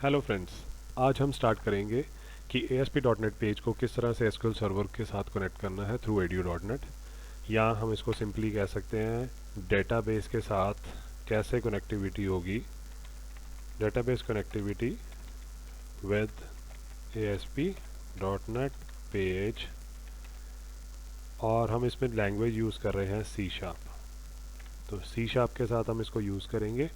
Hello friends, आज हम start करेंगे कि ASP.NET पेज को किस तरह से SQL सर्वर के साथ कनेक्ट करना है थ्रू edu.net, या हम इसको सिंपली कह सकते हैं डेटाबेस के साथ कैसे कनेक्टिविटी होगी, database connectivity with ASP.NET page. और हम इसमें लैंग्वेज यूज़ कर रहे हैं C#। तो C# के साथ हम इसको यूज़ करेंगे।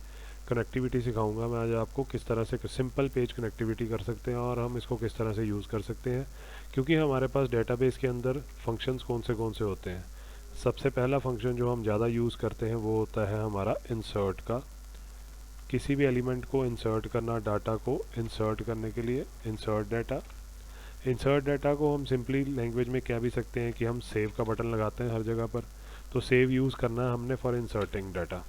कनेक्टिविटी सिखाऊंगा मैं आज आपको किस तरह से सिंपल पेज कनेक्टिविटी कर सकते हैं और हम इसको किस तरह से यूज़ कर सकते हैं, क्योंकि हमारे पास डेटाबेस के अंदर फंक्शंस कौन से होते हैं। सबसे पहला फंक्शन जो हम ज़्यादा यूज़ करते हैं वो होता है हमारा इंसर्ट का। किसी भी एलिमेंट को इंसर्ट करना, डाटा को इंसर्ट करने के लिए इंसर्ट डाटा। इंसर्ट डाटा को हम सिंपली लैंग्वेज में कह भी सकते हैं कि हम सेव का बटन लगाते हैं हर जगह पर। तो सेव यूज़ करना है हमने फॉर इंसर्टिंग डाटा।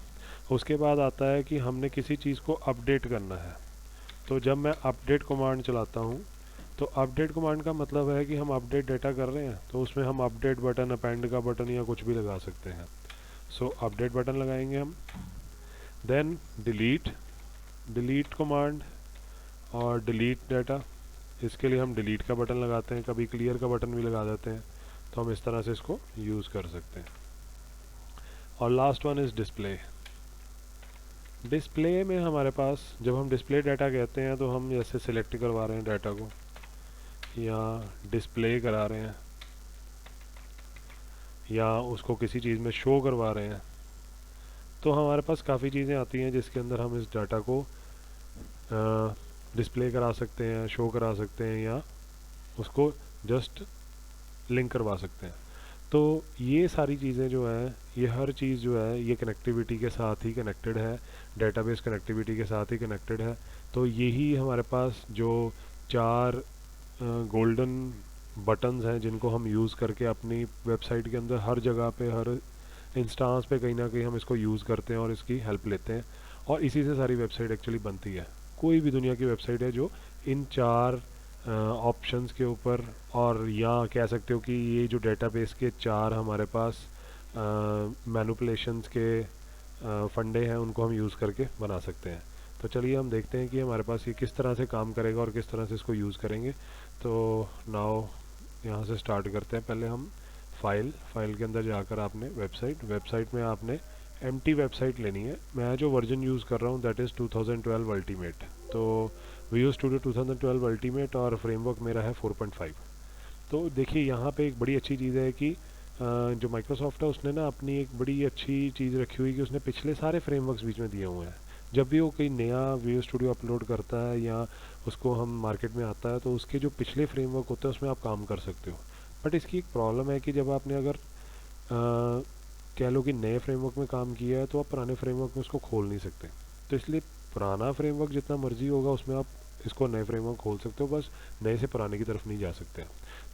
उसके बाद आता है कि हमने किसी चीज़ को अपडेट करना है। तो जब मैं अपडेट कमांड चलाता हूँ तो अपडेट कमांड का मतलब है कि हम अपडेट डाटा कर रहे हैं, तो उसमें हम अपडेट बटन, अपेंड का बटन या कुछ भी लगा सकते हैं। सो अपडेट बटन लगाएंगे हम। देन डिलीट, डिलीट कमांड और डिलीट डाटा। इसके लिए हम डिलीट का बटन लगाते हैं, कभी क्लियर का बटन भी लगा देते हैं। तो हम इस तरह से इसको यूज़ कर सकते हैं। और last one is display. Display में हमारे पास जब हम डिस्प्ले डाटा कहते हैं तो हम जैसे सिलेक्ट करवा रहे हैं डाटा को या डिस्प्ले करा रहे हैं या उसको किसी चीज़ में शो करवा रहे हैं, तो हमारे पास काफ़ी चीज़ें आती हैं जिसके अंदर हम इस डाटा को डिस्प्ले करा सकते हैं, शो करा सकते हैं या उसको जस्ट लिंक करवा सकते हैं। तो ये सारी चीज़ें जो है, ये हर चीज़ जो है ये कनेक्टिविटी के साथ ही कनेक्टेड है, डेटाबेस कनेक्टिविटी के साथ ही कनेक्टेड है। तो यही हमारे पास जो 4 गोल्डन बटन्स हैं जिनको हम यूज़ करके अपनी वेबसाइट के अंदर हर जगह पे, हर इंस्टांस पे कहीं ना कहीं हम इसको यूज़ करते हैं और इसकी हेल्प लेते हैं। और इसी से सारी वेबसाइट एक्चुअली बनती है। कोई भी दुनिया की वेबसाइट है जो इन 4 ऑप्शंस के ऊपर, और या कह सकते हो कि ये जो डेटाबेस के 4 हमारे पास मैनिपुलेशंस के फंडे हैं उनको हम यूज़ करके बना सकते हैं। तो चलिए हम देखते हैं कि हमारे पास ये किस तरह से काम करेगा और किस तरह से इसको यूज़ करेंगे। तो नाउ यहाँ से स्टार्ट करते हैं। पहले हम फाइल के अंदर जाकर आपने वेबसाइट में आपने एम्प्टी वेबसाइट लेनी है। मैं जो वर्जन यूज़ कर रहा हूँ दैट इज़ 2012 अल्टीमेट। तो विजुअल स्टूडियो 2012 अल्टीमेट और फ्रेमवर्क मेरा है 4.5। तो देखिए यहाँ पे एक बड़ी अच्छी चीज़ है कि जो माइक्रोसॉफ्ट है उसने ना अपनी एक बड़ी अच्छी चीज़ रखी हुई कि उसने पिछले सारे फ्रेमवर्क्स बीच में दिए हुए हैं। जब भी वो कोई नया विजुअल स्टूडियो अपलोड करता है या उसको हम मार्केट में आता है तो उसके जो पिछले फ्रेमवर्क होते हैं उसमें आप काम कर सकते हो। बट इसकी एक प्रॉब्लम है कि जब आपने अगर कह लो कि नए फ्रेमवर्क में काम किया है तो आप पुराने फ्रेमवर्क में उसको खोल नहीं सकते। तो इसलिए पुराना फ्रेमवर्क जितना मर्जी होगा उसमें आप इसको नए फ्रेमवर्क खोल सकते हो, बस नए से पुराने की तरफ नहीं जा सकते।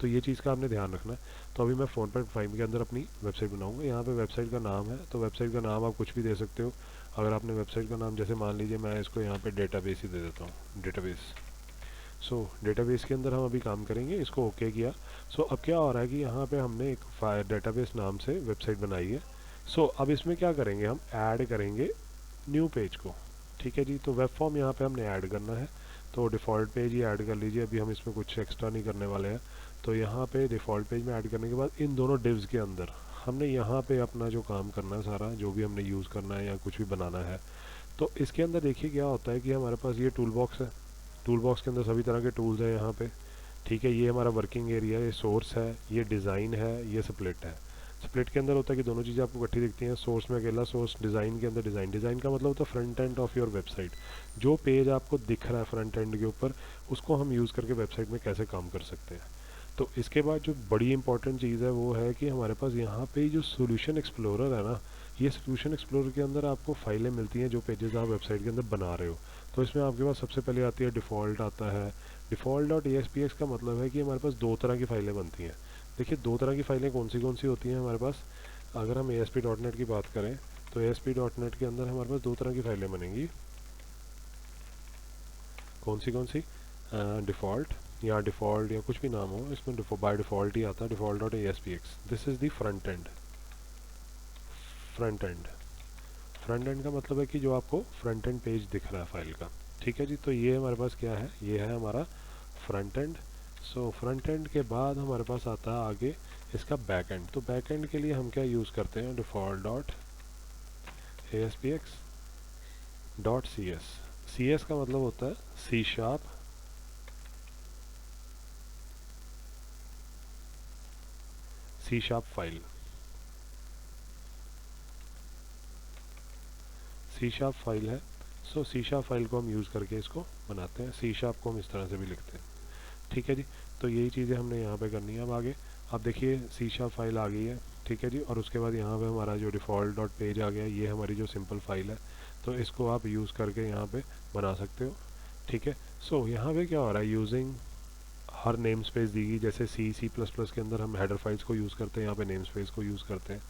तो ये चीज़ का आपने ध्यान रखना है। तो अभी मैं 4.5 के अंदर अपनी वेबसाइट बनाऊंगा। यहाँ पे वेबसाइट का नाम है, तो वेबसाइट का नाम आप कुछ भी दे सकते हो। अगर आपने वेबसाइट का नाम, जैसे मान लीजिए मैं इसको यहाँ पे डेटाबेस ही दे देता हूँ, डेटाबेस। सो डेटाबेस के अंदर हम अभी काम करेंगे। इसको ओके किया। सो अब क्या हो रहा है कि यहाँ पे हमने एक डेटाबेस नाम से वेबसाइट बनाई है। सो अब इसमें क्या करेंगे, हम ऐड करेंगे न्यू पेज को। ठीक है जी। तो वेब फॉर्म यहाँ पे हमने ऐड करना है। तो डिफ़ॉल्ट पेज ही ऐड कर लीजिए, अभी हम इसमें कुछ एक्स्ट्रा नहीं करने वाले हैं। तो यहाँ पे डिफ़ॉल्ट पेज में ऐड करने के बाद इन दोनों डिव्स के अंदर हमने यहाँ पे अपना जो काम करना है, सारा जो भी हमने यूज़ करना है या कुछ भी बनाना है। तो इसके अंदर देखिए क्या होता है कि हमारे पास ये टूल बॉक्स है। टूल बॉक्स के अंदर सभी तरह के टूल्स हैं यहाँ पे। ठीक है, ये हमारा वर्किंग एरिया है, ये सोर्स है, ये डिज़ाइन है, ये स्प्लिट है। स्प्लिट के अंदर होता है कि दोनों चीज़ें आपको इकट्ठी दिखती हैं। सोर्स में अकेला सोर्स, डिज़ाइन के अंदर डिज़ाइन। डिज़ाइन का मतलब होता है front end of your website. जो पेज आपको दिख रहा है फ्रंट एंड के ऊपर, उसको हम यूज़ करके वेबसाइट में कैसे काम कर सकते हैं। तो इसके बाद जो बड़ी इंपॉर्टेंट चीज़ है वो है कि हमारे पास यहाँ पे जो सोल्यूशन एक्सप्लोरर है ना, ये सोल्यूशन एक्सप्लोरर के अंदर आपको फाइलें मिलती हैं जो पेजेस आप वेबसाइट के अंदर बना रहे हो। तो इसमें आपके पास सबसे पहले आती है डिफ़ॉल्ट आता है। डिफ़ॉल्ट डॉट ASPX का मतलब है कि हमारे पास 2 तरह की फ़ाइलें बनती हैं। देखिए 2 तरह की फ़ाइलें कौन सी होती हैं हमारे पास। अगर हम ASP.NET की बात करें तो ASP.NEट के अंदर हमारे पास 2 तरह की फ़ाइलें बनेंगी। कौन सी डिफ़ॉल्ट या डिफ़ॉल्ट या कुछ भी नाम हो, इसमें बाय डिफ़ॉल्ट ही आता है default dot ASPX। This is the front end. Front end का मतलब है कि जो आपको फ्रंट एंड पेज दिख रहा है फाइल का। ठीक है जी। तो ये हमारे पास क्या है, ये है हमारा front end. So front end के बाद हमारे पास आता है आगे इसका बैक एंड। तो बैक एंड के लिए हम क्या यूज़ करते हैं, default dot ASPX dot CS। CS का मतलब होता है C sharp file. C sharp file है। सो सी शार्प फाइल को हम यूज़ करके इसको बनाते हैं। सी शार्प को हम इस तरह से भी लिखते हैं। ठीक है जी। तो यही चीज़ें हमने यहाँ पे करनी है। अब आगे अब देखिए सी शार्प फाइल आ गई है। ठीक है जी। और उसके बाद यहाँ पे हमारा जो डिफ़ॉल्ट डॉट पेज आ गया, ये हमारी जो सिंपल फाइल है। तो इसको आप यूज़ करके यहाँ पे बना सकते हो। ठीक है। सो यहाँ पे क्या हो रहा है, यूजिंग हर नेम स्पेस दी गई। जैसे C++ के अंदर हम हेडर फाइल्स को यूज़ करते हैं, यहाँ पे नेम स्पेस को यूज़ करते हैं।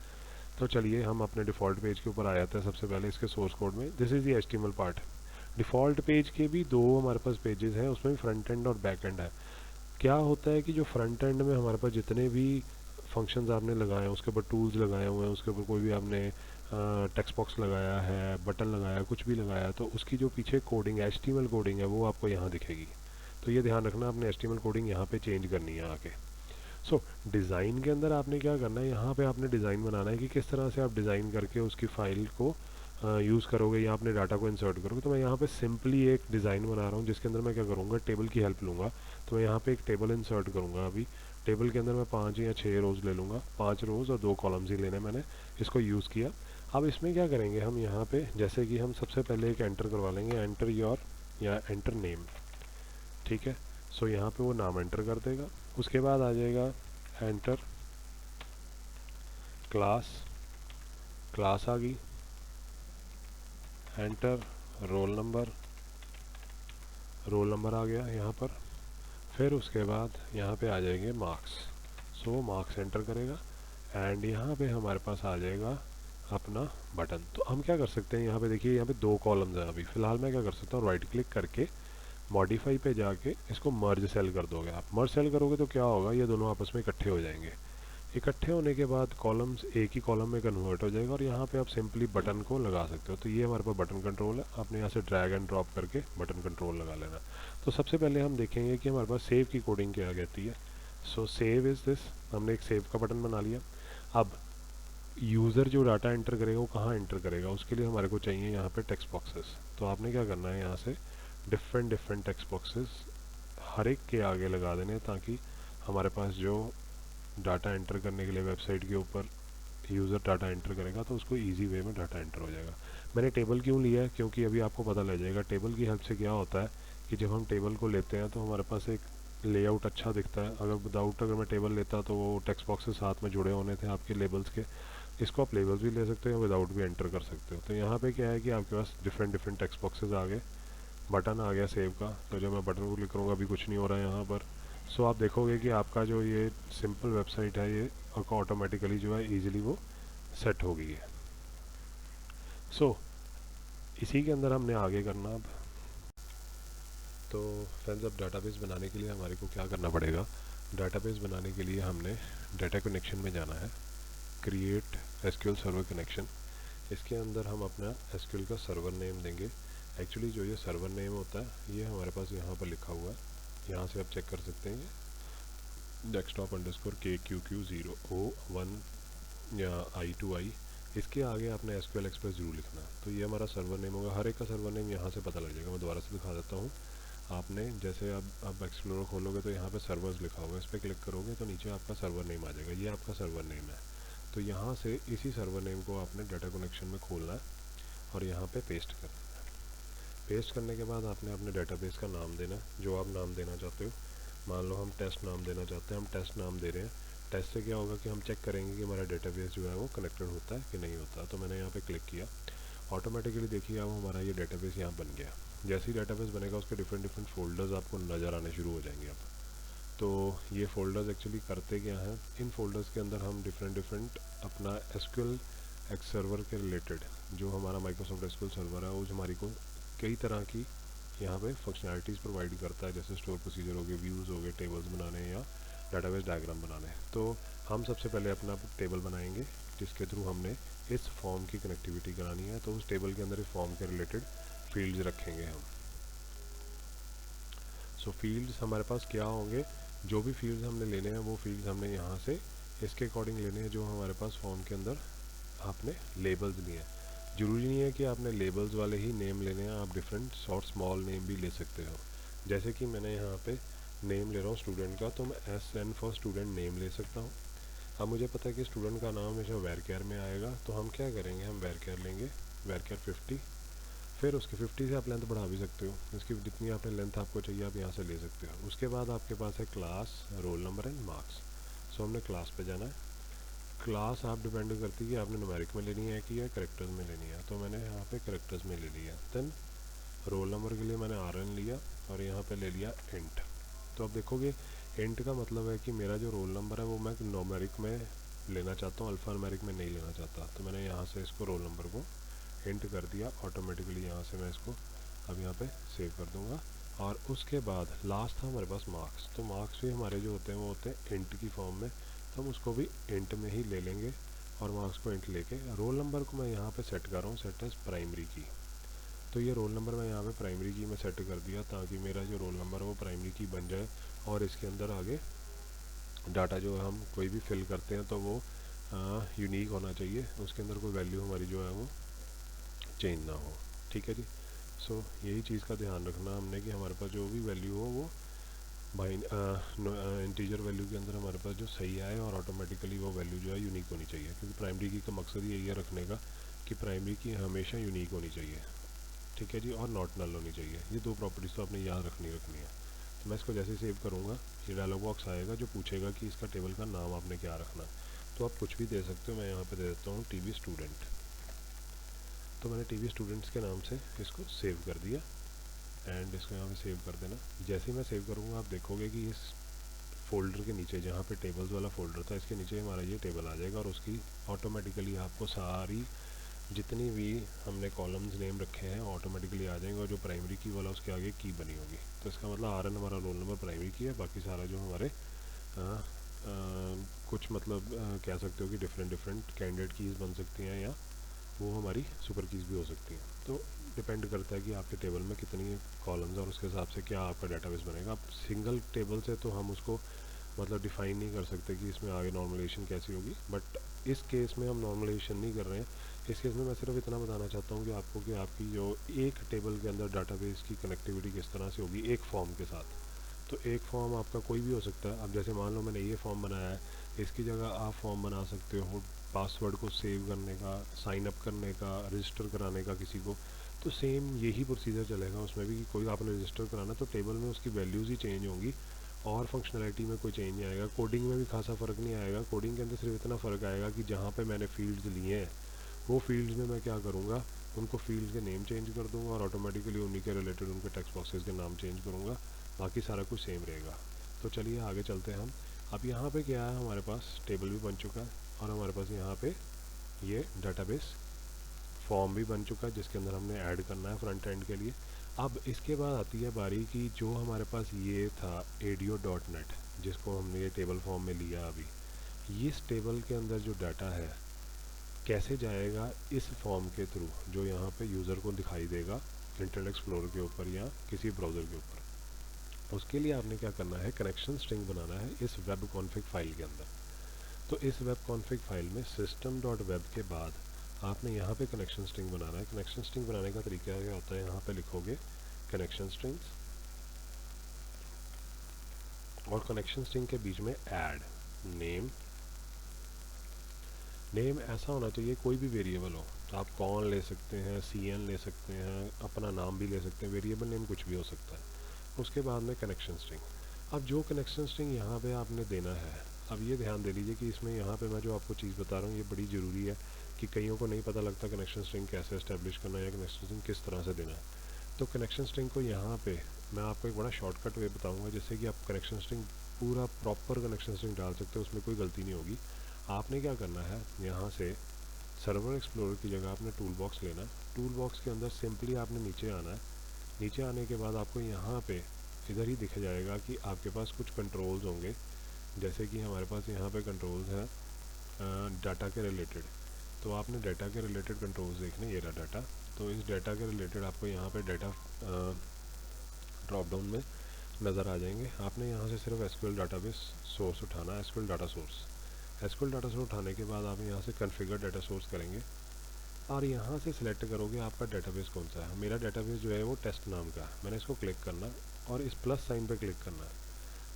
तो चलिए हम अपने डिफ़ॉल्ट पेज के ऊपर आ जाते हैं। सबसे पहले इसके सोर्स कोड में this is the HTML part. Default page के भी दो हमारे पास पेजेस हैं, उसमें भी फ्रंट एंड और बैक एंड है। क्या होता है कि जो फ्रंट एंड में हमारे पास जितने भी फंक्शंस आपने लगाए हैं, उसके ऊपर टूल्स लगाए हुए हैं, उसके ऊपर कोई भी आपने टेक्स्ट बॉक्स लगाया है, बटन लगाया है, कुछ भी लगाया है, तो उसकी जो पीछे कोडिंग HTML कोडिंग है वो आपको यहाँ दिखेगी। तो ये ध्यान रखना, आपने HTML कोडिंग यहाँ पे चेंज करनी है आके। सो डिज़ाइन के अंदर आपने क्या करना है, यहाँ पे आपने डिज़ाइन बनाना है कि किस तरह से आप डिज़ाइन करके उसकी फ़ाइल को यूज़ करोगे या अपने डाटा को इंसर्ट करोगे। तो मैं यहाँ पे सिंपली एक डिज़ाइन बना रहा हूँ जिसके अंदर मैं क्या करूँगा, टेबल की हेल्प लूँगा। तो मैं यहाँ पे एक टेबल इंसर्ट करूँगा। अभी टेबल के अंदर मैं 5 या 6 रोज़ ले लूँगा, 5 रोज़ और 2 कॉलम्स ही लेने, मैंने इसको यूज़ किया। अब इसमें क्या करेंगे हम, यहाँ पे जैसे कि हम सबसे पहले एक एंटर करवा लेंगे, एंटर योर या एंटर नेम। ठीक है। सो यहाँ पे वो नाम एंटर कर देगा। उसके बाद आ जाएगा एंटर क्लास, क्लास आ गई। Enter roll number, roll number आ गया यहाँ पर। फिर उसके बाद यहाँ पे आ जाएंगे मार्क्स। सो मार्क्स एंटर करेगा एंड यहाँ पे हमारे पास आ जाएगा अपना बटन। तो हम क्या कर सकते हैं, यहाँ पे देखिए, यहाँ पे 2 कॉलम्स हैं। अभी फ़िलहाल मैं क्या कर सकता हूँ, राइट क्लिक करके मॉडिफाई पे जाके इसको मर्ज सेल कर दोगे। आप मर्ज सेल करोगे तो क्या होगा, ये दोनों आपस में इकट्ठे हो जाएंगे। इकट्ठे होने के बाद कॉलम्स एक ही कॉलम में कन्वर्ट हो जाएगा और यहाँ पे आप सिंपली बटन को लगा सकते हो। तो ये हमारे पास बटन कंट्रोल है। आपने यहाँ से ड्रैग एंड ड्रॉप करके बटन कंट्रोल लगा लेना। तो सबसे पहले हम देखेंगे कि हमारे पास सेव की कोडिंग क्या कहती है। सो सेव इज़ दिस, हमने एक सेव का बटन बना लिया। अब यूज़र जो डाटा एंटर करेगा वो कहाँ एंटर करेगा, उसके लिए हमारे को चाहिए यहाँ पे टेक्स्ट बॉक्सेस। तो आपने क्या करना है, यहाँ से डिफरेंट टेक्स्ट बॉक्सेस हर एक के आगे लगा देने, ताकि हमारे पास जो डाटा एंटर करने के लिए वेबसाइट के ऊपर यूज़र डाटा एंटर करेगा तो उसको इजी वे में डाटा एंटर हो जाएगा। मैंने टेबल क्यों लिया है, क्योंकि अभी आपको पता लग जाएगा टेबल की हेल्प से क्या होता है कि जब हम टेबल को लेते हैं तो हमारे पास एक लेआउट अच्छा दिखता है। अगर मैं टेबल लेता तो वो टेक्स्ट बॉक्सेस साथ में जुड़े होने थे आपके लेबल्स के। इसको आप लेबल्स भी ले सकते हो, विदाउट भी एंटर कर सकते हो। तो यहाँ पे क्या है कि आपके पास डिफरेंट टेक्स्ट बॉक्सेस आ गए, बटन आ गया सेव का। तो जब मैं बटन को क्लिक करूँगा अभी कुछ नहीं हो रहा है यहाँ पर। सो आप देखोगे कि आपका जो ये सिंपल वेबसाइट है ये ऑटोमेटिकली जो है ईजिली वो सेट हो गई है। सो इसी के अंदर हमने आगे करना अब। तो फ्रेंड्स, अब डाटाबेस बनाने के लिए हमारे को क्या करना पड़ेगा, डाटाबेस बनाने के लिए हमने डाटा कनेक्शन में जाना है, क्रिएट एसक्यूएल सर्वर कनेक्शन। इसके अंदर हम अपना एसक्यूएल का सर्वर नेम देंगे। एक्चुअली जो ये सर्वर नेम होता है ये हमारे पास यहाँ पर लिखा हुआ है, यहाँ से आप चेक कर सकते हैं, desktop_KQQ0O1 या I2I। इसके आगे आपने SQL एक्सप्रेस जरूर लिखना। तो ये हमारा सर्वर नेम होगा। हर एक का सर्वर नेम यहाँ से पता लग जाएगा। मैं दोबारा से दिखा देता हूँ। आपने जैसे अब एक्सप्लोरर खोलोगे तो यहाँ पे सर्वर्स लिखा होगा, इस पर क्लिक करोगे तो नीचे आपका सर्वर नेम आ जाएगा। ये आपका सर्वर नेम है। तो यहाँ से इसी सर्वर नेम को आपने डाटा कनेक्शन में खोलना है और यहाँ पे पेस्ट करना है। पेस्ट करने के बाद आपने अपने डेटाबेस का नाम देना है, जो आप नाम देना चाहते हो। मान लो हम टेस्ट नाम देना चाहते हैं, हम टेस्ट नाम दे रहे हैं। टेस्ट से क्या होगा कि हम चेक करेंगे कि हमारा डेटाबेस जो है वो कनेक्टेड होता है कि नहीं होता। तो मैंने यहाँ पे क्लिक किया, ऑटोमेटिकली देखिए अब हमारा ये डेटाबेस यहाँ बन गया। जैसे ही डेटाबेस बनेगा उसके डिफरेंट फोल्डर्स आपको नज़र आने शुरू हो जाएंगे अब। तो ये फ़ोल्डर्स एक्चुअली करते क्या हैं, इन फोल्डर्स के अंदर हम डिफरेंट अपना एसक्यूएल एक्स सर्वर के रिलेटेड जो हमारा माइक्रोसॉफ्ट एसक्यूएल सर्वर है वो हमारी को कई तरह की यहाँ पे फंक्शनैलिटीज़ प्रोवाइड करता है, जैसे स्टोर प्रोसीजर हो गए, व्यूज़ हो गए, टेबल्स बनाने या डाटाबेस डायग्राम बनाने। तो हम सबसे पहले अपना टेबल बनाएंगे जिसके थ्रू हमने इस फॉर्म की कनेक्टिविटी करानी है। तो उस टेबल के अंदर इस फॉर्म के रिलेटेड फील्ड्स रखेंगे हम। सो फील्ड्स हमारे पास क्या होंगे, जो भी फील्ड्स हमने लेने हैं वो फील्ड्स हमने यहाँ से इसके अकॉर्डिंग लेने हैं जो हमारे पास फॉर्म के अंदर आपने लेबल्स लिए हैं। ज़रूरी नहीं है कि आपने लेबल्स वाले ही नेम लेने हैं, आप डिफरेंट शॉर्ट स्मॉल नेम भी ले सकते हो। जैसे कि मैंने यहाँ पे नेम ले रहा हूँ स्टूडेंट का, तो मैं SN फॉर स्टूडेंट नेम ले सकता हूँ। अब मुझे पता है कि स्टूडेंट का नाम हमेशा वेरकेयर में आएगा, तो हम क्या करेंगे, हम वेरकेयर लेंगे, वेरकेयर 50। फिर उसके 50 से आप लेंथ बढ़ा भी सकते हो, इसकी जितनी आपने लेंथ आपको चाहिए आप यहाँ से ले सकते हो। उसके बाद आपके पास है class, roll number and marks. So हमने क्लास पे जाना है। क्लास आप डिपेंड करती है कि आपने न्यूमेरिक में लेनी है कि या करेक्टर्स में लेनी है, तो मैंने यहाँ पे करेक्टर्स में ले लिया। देन रोल नंबर के लिए मैंने RN लिया और यहाँ पे ले लिया इंट। तो अब देखोगे इंट का मतलब है कि मेरा जो रोल नंबर है वो मैं न्यूमेरिक में लेना चाहता हूँ, अल्फ़ा न्यूमेरिक में नहीं लेना चाहता। तो मैंने यहाँ से इसको रोल नंबर को इंट कर दिया ऑटोमेटिकली। यहाँ से मैं इसको अब यहाँ पे सेव कर दूँगा। और उसके बाद लास्ट था हमारे पास मार्क्स। तो मार्क्स भी हमारे जो होते हैं वो होते हैं इंट की फॉर्म में, तो हम उसको भी इंट में ही ले लेंगे और मार्क्स को इंट लेके रोल नंबर को मैं यहाँ पे सेट कर रहा हूँ, सेट एज प्राइमरी की। तो ये रोल नंबर मैं यहाँ पे प्राइमरी की में सेट कर दिया ताकि मेरा जो रोल नंबर है वो प्राइमरी की बन जाए और इसके अंदर आगे डाटा जो हम कोई भी फिल करते हैं तो वो यूनिक होना चाहिए, उसके अंदर कोई वैल्यू हमारी जो है वो चेंज ना हो। ठीक है जी। सो यही चीज़ का ध्यान रखना हमने कि हमारे पास जो भी वैल्यू हो वो बाइन इंटीजर वैल्यू के अंदर हमारे पास जो सही आए और ऑटोमेटिकली वो वैल्यू जो है यूनिक होनी चाहिए, क्योंकि प्राइमरी की का मकसद यही है रखने का कि प्राइमरी की हमेशा यूनिक होनी चाहिए। ठीक है जी। और नॉट नल होनी चाहिए। ये दो प्रॉपर्टीज़ तो आपने याद रखनी है। तो मैं इसको जैसे सेव करूँगा ये डायलॉग बॉक्स आएगा जो पूछेगा कि इसका टेबल का नाम आपने क्या रखना है। तो आप कुछ भी दे सकते हो, मैं यहाँ पे दे देता हूँ TB स्टूडेंट। तो मैंने TB स्टूडेंट्स के नाम से इसको सेव कर दिया एंड इसको यहाँ पे सेव कर देना। जैसे ही मैं सेव करूँगा आप देखोगे कि इस फोल्डर के नीचे जहाँ पे टेबल्स वाला फोल्डर था इसके नीचे हमारा ये टेबल आ जाएगा और उसकी ऑटोमेटिकली आपको सारी जितनी भी हमने कॉलम्स नेम रखे हैं ऑटोमेटिकली आ जाएंगे और जो प्राइमरी की वाला उसके आगे की बनी होगी। तो इसका मतलब RN हमारा रोल नंबर प्राइमरी की है, बाकी सारा जो हमारे कुछ मतलब कह सकते हो कि डिफरेंट कैंडिडेट कीज़ बन सकती हैं या वो हमारी सुपर कीज़ भी हो सकती हैं। तो डिपेंड करता है कि आपके टेबल में कितनी कॉलम्स और उसके हिसाब से क्या आपका डेटाबेस बनेगा। अब सिंगल टेबल से तो हम उसको मतलब डिफ़ाइन नहीं कर सकते कि इसमें आगे नॉर्मलाइजेशन कैसी होगी, बट इस केस में हम नॉर्मलाइजेशन नहीं कर रहे हैं। इस केस में मैं सिर्फ इतना बताना चाहता हूँ कि आपको कि आपकी जो एक टेबल के अंदर डाटाबेस की कनेक्टिविटी किस तरह से होगी एक फॉर्म के साथ। तो एक फॉर्म आपका कोई भी हो सकता है। अब जैसे मान लो मैंने ये फॉर्म बनाया है, इसकी जगह आप फॉर्म बना सकते हो पासवर्ड को सेव करने का, साइन अप करने का, रजिस्टर कराने का किसी को। तो सेम यही प्रोसीजर चलेगा उसमें भी कि कोई आपने रजिस्टर कराना तो टेबल में उसकी वैल्यूज़ ही चेंज होंगी और फंक्शनैलिटी में कोई चेंज नहीं आएगा। कोडिंग में भी खासा फ़र्क नहीं आएगा। कोडिंग के अंदर सिर्फ इतना फ़र्क आएगा कि जहाँ पे मैंने फील्ड्स लिए हैं वो फील्ड्स में मैं क्या करूँगा, उनको फील्ड के नेम चेंज कर दूँगा और ऑटोमेटिकली उन्हीं के रिलेटेड उनके टेक्स्ट बॉक्सेस के नाम चेंज करूँगा, बाकी सारा कुछ सेम रहेगा। तो चलिए आगे चलते हैं हम। अब यहाँ पे क्या है, हमारे पास टेबल भी बन चुका है और हमारे पास यहाँ पे ये डाटाबेस फॉर्म भी बन चुका है जिसके अंदर हमने ऐड करना है फ्रंट एंड के लिए। अब इसके बाद आती है बारी की जो हमारे पास ये था ADO.NET जिसको हमने ये टेबल फॉर्म में लिया। अभी इस टेबल के अंदर जो डाटा है कैसे जाएगा इस फॉर्म के थ्रू जो यहाँ पे यूज़र को दिखाई देगा इंटरनेट एक्सप्लोरर के ऊपर या किसी ब्राउज़र के ऊपर। उसके लिए आपने क्या करना है, कनेक्शन स्ट्रिंग बनाना है इस वेब कॉन्फ़िग फाइल के अंदर। तो इस वेब कॉन्फ़िग फाइल में system.web के बाद आपने यहाँ पे कनेक्शन स्ट्रिंग बनाना है। कनेक्शन स्ट्रिंग बनाने का तरीका क्या होता है, यहाँ पे लिखोगे कनेक्शन स्ट्रिंग्स और कनेक्शन स्ट्रिंग के बीच में ऐड नेम। नेम ऐसा होना चाहिए कोई भी वेरिएबल हो, तो आप कौन ले सकते हैं, CN ले सकते हैं, अपना नाम भी ले सकते हैं, वेरिएबल नेम कुछ भी हो सकता है। उसके बाद में कनेक्शन स्ट्रिंग। अब जो कनेक्शन स्ट्रिंग यहाँ पे आपने देना है, अब ये ध्यान दे लीजिए कि इसमें यहाँ पे मैं जो आपको चीज़ बता रहा हूँ ये बड़ी ज़रूरी है कि कईयों को नहीं पता लगता कनेक्शन स्ट्रिंग कैसे इस्टेब्लिश करना है या कनेक्शन स्ट्रिंग किस तरह से देना है। तो कनेक्शन स्ट्रिंग को यहाँ पे मैं आपको एक बड़ा शॉर्टकट वे बताऊँगा जिससे कि आप कनेक्शन स्ट्रिंग पूरा प्रॉपर कनेक्शन स्ट्रिंग डाल सकते हो, उसमें कोई गलती नहीं होगी। आपने क्या करना है, यहाँ से सर्वर एक्सप्लोरर की जगह आपने टूल बॉक्स लेना है। टूल बॉक्स के अंदर सिंपली आपने नीचे आना है। नीचे आने के बाद आपको यहाँ पे इधर ही दिख जाएगा कि आपके पास कुछ कंट्रोल्स होंगे, जैसे कि हमारे पास यहाँ पे कंट्रोल्स हैं डाटा के रिलेटेड। तो आपने डाटा के रिलेटेड कंट्रोल्स देखने, ये रहा डाटा। तो इस डाटा के रिलेटेड आपको यहाँ पे डाटा ड्रॉप डाउन में नज़र आ जाएंगे। आपने यहाँ से सिर्फ एसक्यूएल डाटाबेस सोर्स उठाना है, SQL data source. SQL data source उठाने के बाद आप यहाँ से कॉन्फ़िगर डाटा सोर्स करेंगे और यहाँ से सिलेक्ट करोगे आपका डेटाबेस कौन सा है। मेरा डेटाबेस जो है वो टेस्ट नाम का है। मैंने इसको क्लिक करना और इस प्लस साइन पे क्लिक करना है।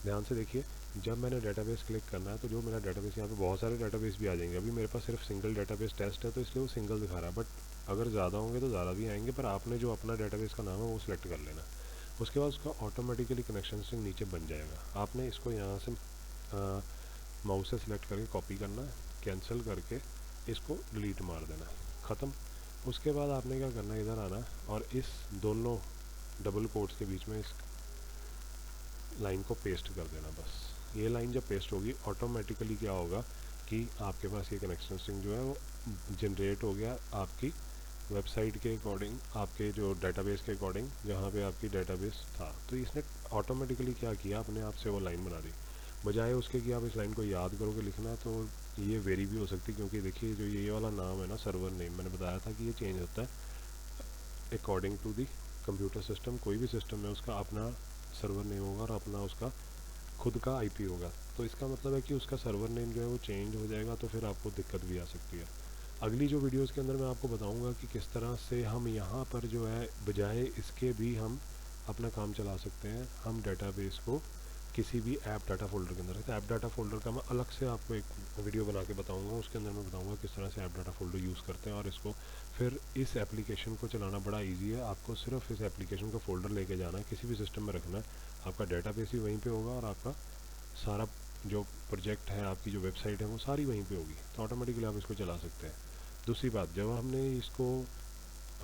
ध्यान से देखिए, जब मैंने डेटाबेस क्लिक करना है तो जो मेरा डेटाबेस, यहाँ पे बहुत सारे डेटाबेस भी आ जाएंगे। अभी मेरे पास सिर्फ सिंगल डेटाबेस टेस्ट है तो इसलिए वो सिंगल दिखा रहा है, बट अगर ज़्यादा होंगे तो ज़्यादा भी आएंगे। पर आपने जो अपना डेटाबेस का नाम है वो सिलेक्ट कर लेना। उसके बाद उसका ऑटोमेटिकली कनेक्शन स्ट्रिंग नीचे बन जाएगा। आपने इसको यहाँ से माउस से सिलेक्ट करके कॉपी करना है, कैंसिल करके इसको डिलीट मार देना, ख़त्म। उसके बाद आपने क्या करना है, इधर आना और इस दोनों डबल कोट्स के बीच में इस लाइन को पेस्ट कर देना। बस ये लाइन जब पेस्ट होगी ऑटोमेटिकली क्या होगा कि आपके पास ये कनेक्शन स्ट्रिंग जो है वो जनरेट हो गया आपकी वेबसाइट के अकॉर्डिंग, आपके जो डेटाबेस के अकॉर्डिंग जहाँ पे आपकी डेटाबेस था। तो इसने ऑटोमेटिकली क्या किया, अपने आप से वो लाइन बना दी। बजाय उसके कि आप इस लाइन को याद करोगे लिखना, तो ये वेरी भी हो सकती है, क्योंकि देखिए जो ये वाला नाम है ना, सर्वर नेम, मैंने बताया था कि ये चेंज होता है according to the computer system. कोई भी सिस्टम है उसका अपना सर्वर नेम होगा और अपना उसका खुद का आईपी होगा। तो इसका मतलब है कि उसका सर्वर नेम जो है वो चेंज हो जाएगा, तो फिर आपको दिक्कत भी आ सकती है। अगली जो वीडियोस के अंदर मैं आपको बताऊंगा कि किस तरह से हम यहाँ पर जो है बजाय इसके भी हम अपना काम चला सकते हैं। हम डेटाबेस को किसी भी ऐप डाटा फोल्डर के अंदर, तो ऐप डाटा फोल्डर का मैं अलग से आपको एक वीडियो बना के बताऊंगा। उसके अंदर मैं बताऊंगा किस तरह से ऐप डाटा फोल्डर यूज़ करते हैं। और इसको फिर इस एप्लीकेशन को चलाना बड़ा ईजी है। आपको सिर्फ इस एप्लीकेशन का फ़ोल्डर लेके जाना है, किसी भी सिस्टम में रखना है, आपका डेटाबेस भी वहीं पर होगा और आपका सारा जो प्रोजेक्ट है, आपकी जो वेबसाइट है वो सारी वहीं पे होगी। तो ऑटोमेटिकली आप इसको चला सकते हैं। दूसरी बात, जब हमने इसको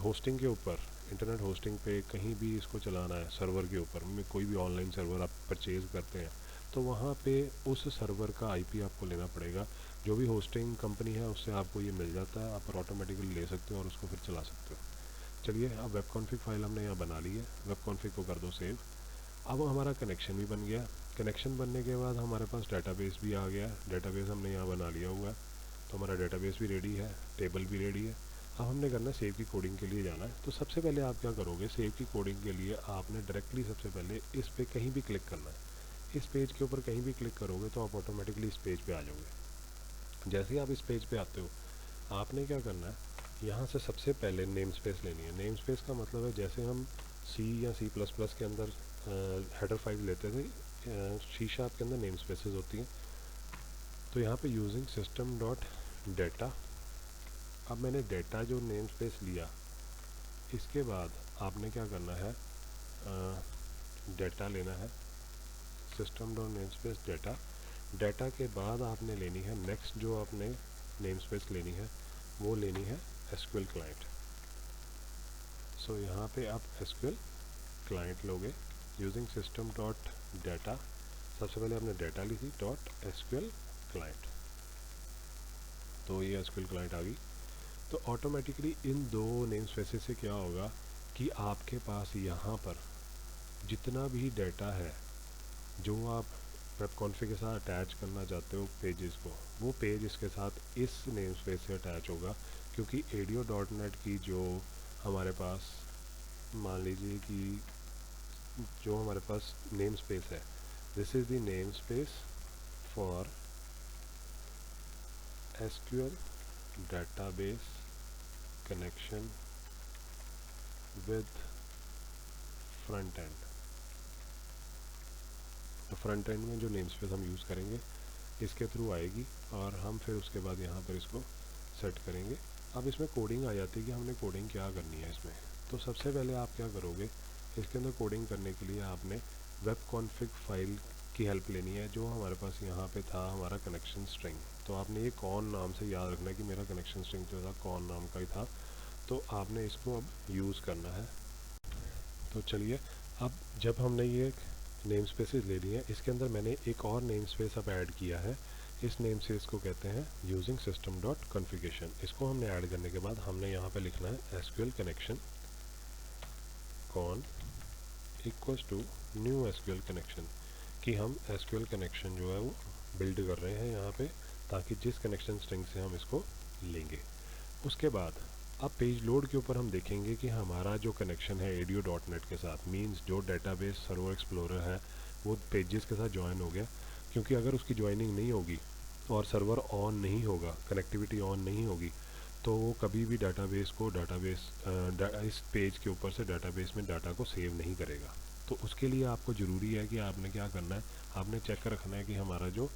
होस्टिंग के ऊपर, इंटरनेट होस्टिंग पे कहीं भी इसको चलाना है, सर्वर के ऊपर में कोई भी ऑनलाइन सर्वर आप परचेज़ करते हैं, तो वहाँ पे उस सर्वर का आईपी आपको लेना पड़ेगा। जो भी होस्टिंग कंपनी है उससे आपको ये मिल जाता है, आप ऑटोमेटिकली ले सकते हो और उसको फिर चला सकते हो। चलिए, अब वेब कॉन्फ़िग फाइल हमने यहाँ बना ली है, वेब कॉन्फ़िग को कर दो सेव। अब हमारा कनेक्शन भी बन गया। कनेक्शन बनने के बाद हमारे पास डेटाबेस भी आ गया। डेटाबेस हमने यहाँ बना लिया हुआ है, तो हमारा डेटाबेस भी रेडी है, टेबल भी रेडी है। अब हमने करना है सेव की कोडिंग के लिए जाना है। तो सबसे पहले आप क्या करोगे, सेव की कोडिंग के लिए आपने डायरेक्टली सबसे पहले इस पे कहीं भी क्लिक करना है। इस पेज के ऊपर कहीं भी क्लिक करोगे तो आप ऑटोमेटिकली इस पेज पे आ जाओगे। जैसे ही आप इस पेज पे आते हो, आपने क्या करना है, यहाँ से सबसे पहले नेम स्पेस लेनी है। नेम स्पेस का मतलब है जैसे हम सी या सी प्लस प्लस के अंदर हेडर फाइल लेते थे, सी शार्प के अंदर नेम स्पेसेस होती हैं। तो यहाँ पे यूजिंग सिस्टम डॉट डेटा, अब मैंने डेटा जो नेम स्पेस लिया, इसके बाद आपने क्या करना है, डेटा लेना है, system dot name space data. Data के बाद आपने लेनी है नेक्स्ट जो आपने नेम स्पेस लेनी है, वो लेनी है एसक्यूएल क्लाइंट। सो यहाँ पे आप एसक्यूएल क्लाइंट लोगे यूजिंग सिस्टम डॉट डेटा। सबसे पहले आपने डेटा ली थी, डॉट एसक्यूएल क्लाइंट, तो ये एसक्यूएल क्लाइंट आ गई। तो ऑटोमेटिकली इन दो नेम स्पेसेस से क्या होगा कि आपके पास यहाँ पर जितना भी डेटा है जो आप वेब कॉन्फ़िग के साथ अटैच करना चाहते हो पेजेस को, वो पेज इसके साथ इस नेम स्पेस से अटैच होगा। क्योंकि ADO.NET की जो हमारे पास, मान लीजिए कि जो हमारे पास नेम स्पेस है, this is the name space for SQL database connection with front end. तो फ्रंट एंड में जो नेम स्पेस हम यूज़ करेंगे इसके थ्रू आएगी और हम फिर उसके बाद यहाँ पर इसको सेट करेंगे। अब इसमें कोडिंग आ जाती है कि हमने कोडिंग क्या करनी है इसमें। तो सबसे पहले आप क्या करोगे, इसके अंदर कोडिंग करने के लिए आपने वेब कॉन्फ़िग फाइल की हेल्प लेनी है। जो हमारे पास यहाँ पे था हमारा कनेक्शन स्ट्रिंग, तो आपने ये कॉन नाम से याद रखना है कि मेरा कनेक्शन स्ट्रिंग जो था कॉन नाम का ही था। तो आपने इसको अब यूज़ करना है। तो चलिए, अब जब हमने ये नेम स्पेसेस ले लिए हैं, इसके अंदर मैंने एक और नेम स्पेस अब ऐड किया है। इस नेम स्पेस को कहते हैं यूजिंग सिस्टम डॉट कॉन्फ़िगरेशन। इसको हमने ऐड करने के बाद हमने यहाँ पे लिखना है SQL connection con equals to new SQL connection, कि हम एसक्यूएल कनेक्शन जो है वो बिल्ड कर रहे हैं यहाँ पे, ताकि जिस कनेक्शन स्ट्रिंग से हम इसको लेंगे। उसके बाद अब पेज लोड के ऊपर हम देखेंगे कि हमारा जो कनेक्शन है ADO.NET के साथ, मींस जो डेटाबेस सर्वर एक्सप्लोरर है वो पेजेस के साथ ज्वाइन हो गया। क्योंकि अगर उसकी ज्वाइनिंग नहीं होगी और सर्वर ऑन नहीं होगा, कनेक्टिविटी ऑन नहीं होगी, तो वो कभी भी डाटाबेस को इस पेज के ऊपर से डाटाबेस में डाटा को सेव नहीं करेगा। तो उसके लिए आपको ज़रूरी है कि आपने क्या करना है, आपने चेक कर रखना है कि हमारा जो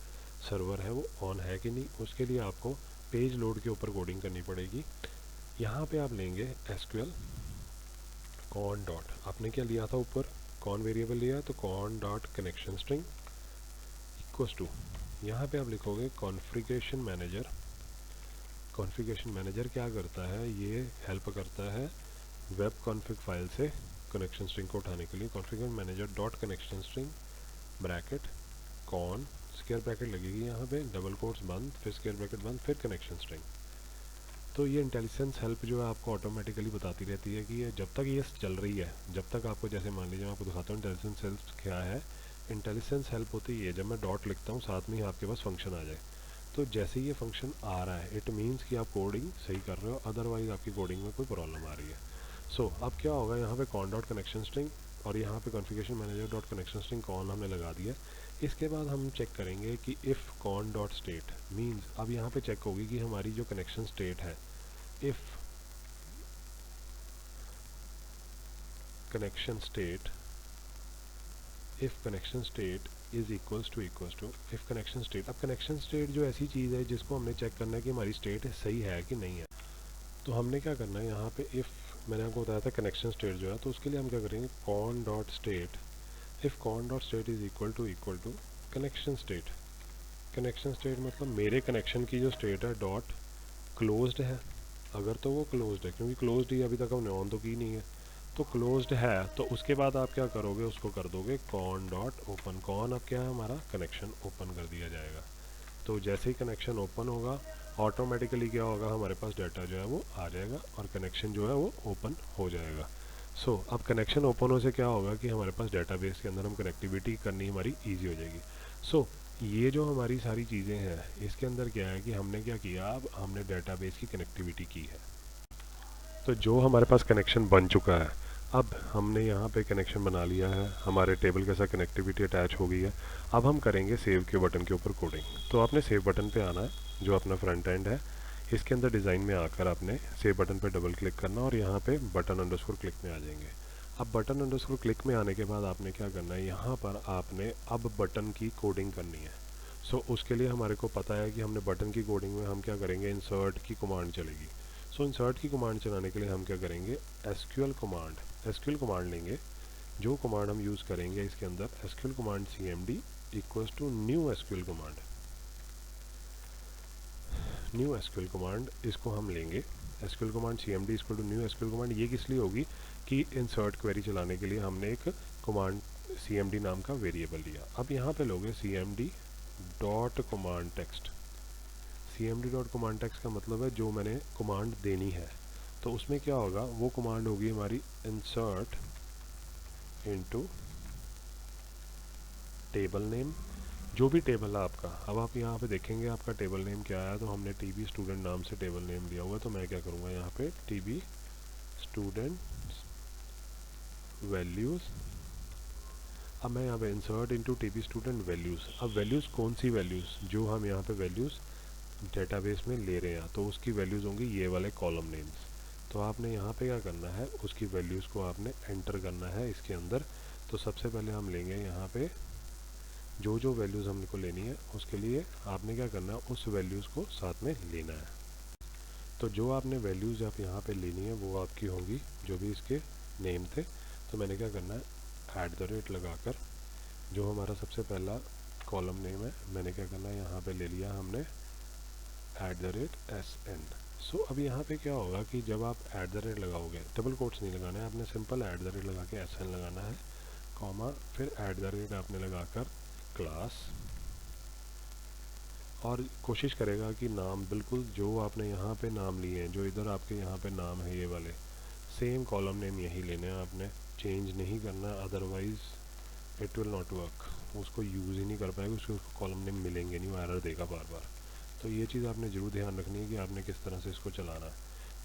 सर्वर है वो ऑन है कि नहीं। उसके लिए आपको पेज लोड के ऊपर कोडिंग करनी पड़ेगी। यहाँ पे आप लेंगे SQL कॉन डॉट, आपने क्या लिया था ऊपर, कॉन वेरिएबल लिया, तो con dot connection string equals to, यहाँ पे आप लिखोगे कॉन्फ़िगरेशन मैनेजर। कॉन्फ़िगरेशन मैनेजर क्या करता है, ये हेल्प करता है वेब कॉन्फ़िग फाइल से कनेक्शन स्ट्रिंग को उठाने के लिए। Configuration manager dot connection string bracket con, square bracket लगेगी यहाँ पे, डबल कोट्स बंद, फिर स्क्वायर ब्रैकेट बंद, फिर कनेक्शन स्ट्रिंग। तो ये इंटेलिजेंस हेल्प जो है आपको ऑटोमेटिकली बताती रहती है कि ये जब तक ये चल रही है, जब तक आपको, जैसे मान लीजिए मैं आपको दिखाता हूँ इंटेलिजेंस हेल्प क्या है। इंटेलिजेंस हेल्प होती है जब मैं डॉट लिखता हूँ साथ में ही आपके पास फंक्शन आ जाए। तो जैसे ही ये फंक्शन आ रहा है इट मीन्स कि आप कोडिंग सही कर रहे हो, अदरवाइज आपकी कोडिंग में कोई प्रॉब्लम आ रही है। सो अब क्या होगा, यहाँ पे कॉन डॉट कनेक्शन स्ट्रिंग और यहाँ पे configuration manager dot connection string con हमने लगा दिया। इसके बाद हम चेक करेंगे कि if con dot state means, अब यहाँ पे चेक होगी कि हमारी जो कनेक्शन स्टेट है, if connection state is equals to if connection state, अब connection state जो ऐसी चीज़ है जिसको हमने चेक करना है कि हमारी स्टेट सही है कि नहीं है। तो हमने क्या करना है यहाँ पे, if मैंने आपको बताया था कनेक्शन स्टेट जो है, तो उसके लिए हम क्या करेंगे, con dot state, if con dot state is equal to connection state. Connection state मतलब मेरे कनेक्शन की जो स्टेट है डॉट क्लोज्ड है, अगर तो वो क्लोज्ड है, क्योंकि क्लोज्ड ही अभी तक हमने ऑन तो की नहीं है, तो क्लोज्ड है, तो उसके बाद आप क्या करोगे, उसको कर दोगे कॉन डॉट ओपन। कॉन अब क्या है, हमारा कनेक्शन ओपन कर दिया जाएगा। तो जैसे ही कनेक्शन ओपन होगा ऑटोमेटिकली क्या होगा, हमारे पास डाटा जो है वो आ जाएगा और कनेक्शन जो है वो ओपन हो जाएगा। सो अब कनेक्शन ओपन होने से क्या होगा कि हमारे पास डाटाबेस के अंदर हम कनेक्टिविटी करनी हमारी ईजी हो जाएगी। सो ये जो हमारी सारी चीज़ें हैं इसके अंदर क्या है कि हमने क्या किया, अब हमने डाटाबेस की कनेक्टिविटी की है। तो जो हमारे पास कनेक्शन बन चुका है, अब हमने यहाँ पे कनेक्शन बना लिया है, हमारे टेबल के साथ कनेक्टिविटी अटैच हो गई है। अब हम करेंगे सेव के बटन के ऊपर कोडिंग। तो आपने सेव बटन पे आना है, जो अपना फ्रंट एंड है, इसके अंदर डिज़ाइन में आकर आपने सेव बटन पे डबल क्लिक करना और यहाँ पे बटन अंडरस्कोर क्लिक में आ जाएंगे। अब बटन अंडरस्कोर क्लिक में आने के बाद आपने क्या करना है, यहाँ पर आपने अब बटन की कोडिंग करनी है। सो उसके लिए हमारे को पता है कि हमने बटन की कोडिंग में हम क्या करेंगे, इंसर्ट की कमांड चलेगी। सो इंसर्ट की कमांड चलाने के लिए हम क्या करेंगे, एसक्यूएल कमांड लेंगे। जो कमांड हम यूज़ करेंगे इसके अंदर SQL command cmd equals to new SQL command, इसको हम लेंगे। SQL command cmd equal to new SQL command, ये किस लिए होगी कि इंसर्ट क्वेरी चलाने के लिए हमने एक कमांड cmd नाम का वेरिएबल लिया। अब यहाँ पे लोगे cmd dot command text. cmd dot command text का मतलब है जो मैंने कमांड देनी है। तो उसमें क्या होगा, वो कमांड होगी हमारी इंसर्ट इनटू टेबल नेम, जो भी टेबल है आपका। अब आप यहाँ पे देखेंगे आपका टेबल नेम क्या है, तो हमने टीबी स्टूडेंट नाम से टेबल नेम लिया हुआ है। तो मैं क्या करूँगा यहाँ पे टीबी स्टूडेंट वैल्यूज़। अब मैं यहाँ पे insert into TB student values. अब वैल्यूज़ कौन सी वैल्यूज़, जो हम यहाँ पे वैल्यूज़ डेटाबेस में ले रहे हैं, तो उसकी वैल्यूज़ होंगी ये वाले कॉलम नेम्स। तो आपने यहाँ पे क्या करना है, उसकी वैल्यूज़ को आपने एंटर करना है इसके अंदर। तो सबसे पहले हम लेंगे यहाँ पे जो वैल्यूज़ हमको लेनी है, उसके लिए आपने क्या करना है, उस वैल्यूज़ को साथ में लेना है। तो जो आपने वैल्यूज़ आप यहाँ पे लेनी है वो आपकी होंगी जो भी इसके नेम थे। तो मैंने क्या करना है, @ लगाकर जो हमारा सबसे पहला कॉलम नेम है, मैंने क्या करना है यहाँ पे ले लिया हमने @sn। सो अब यहाँ पे क्या होगा कि जब आप @ लगाओगे, डबल कोट्स नहीं लगाना है, आपने सिंपल @ लगा के sn लगाना है, कॉमा फिर @ आपने लगाकर क्लास, और कोशिश करेगा कि नाम बिल्कुल जो आपने यहाँ पे नाम लिए हैं, जो इधर आपके यहाँ पे नाम है ये वाले सेम कॉलम नेम यही लेने हैं, आपने चेंज नहीं करना, otherwise it will not work, उसको यूज़ ही नहीं कर पाएगा, उसको कॉलम नेम मिलेंगे नहीं, वो एरर देगा बार बार। तो ये चीज़ आपने ज़रूर ध्यान रखनी है कि आपने किस तरह से इसको चलाना है।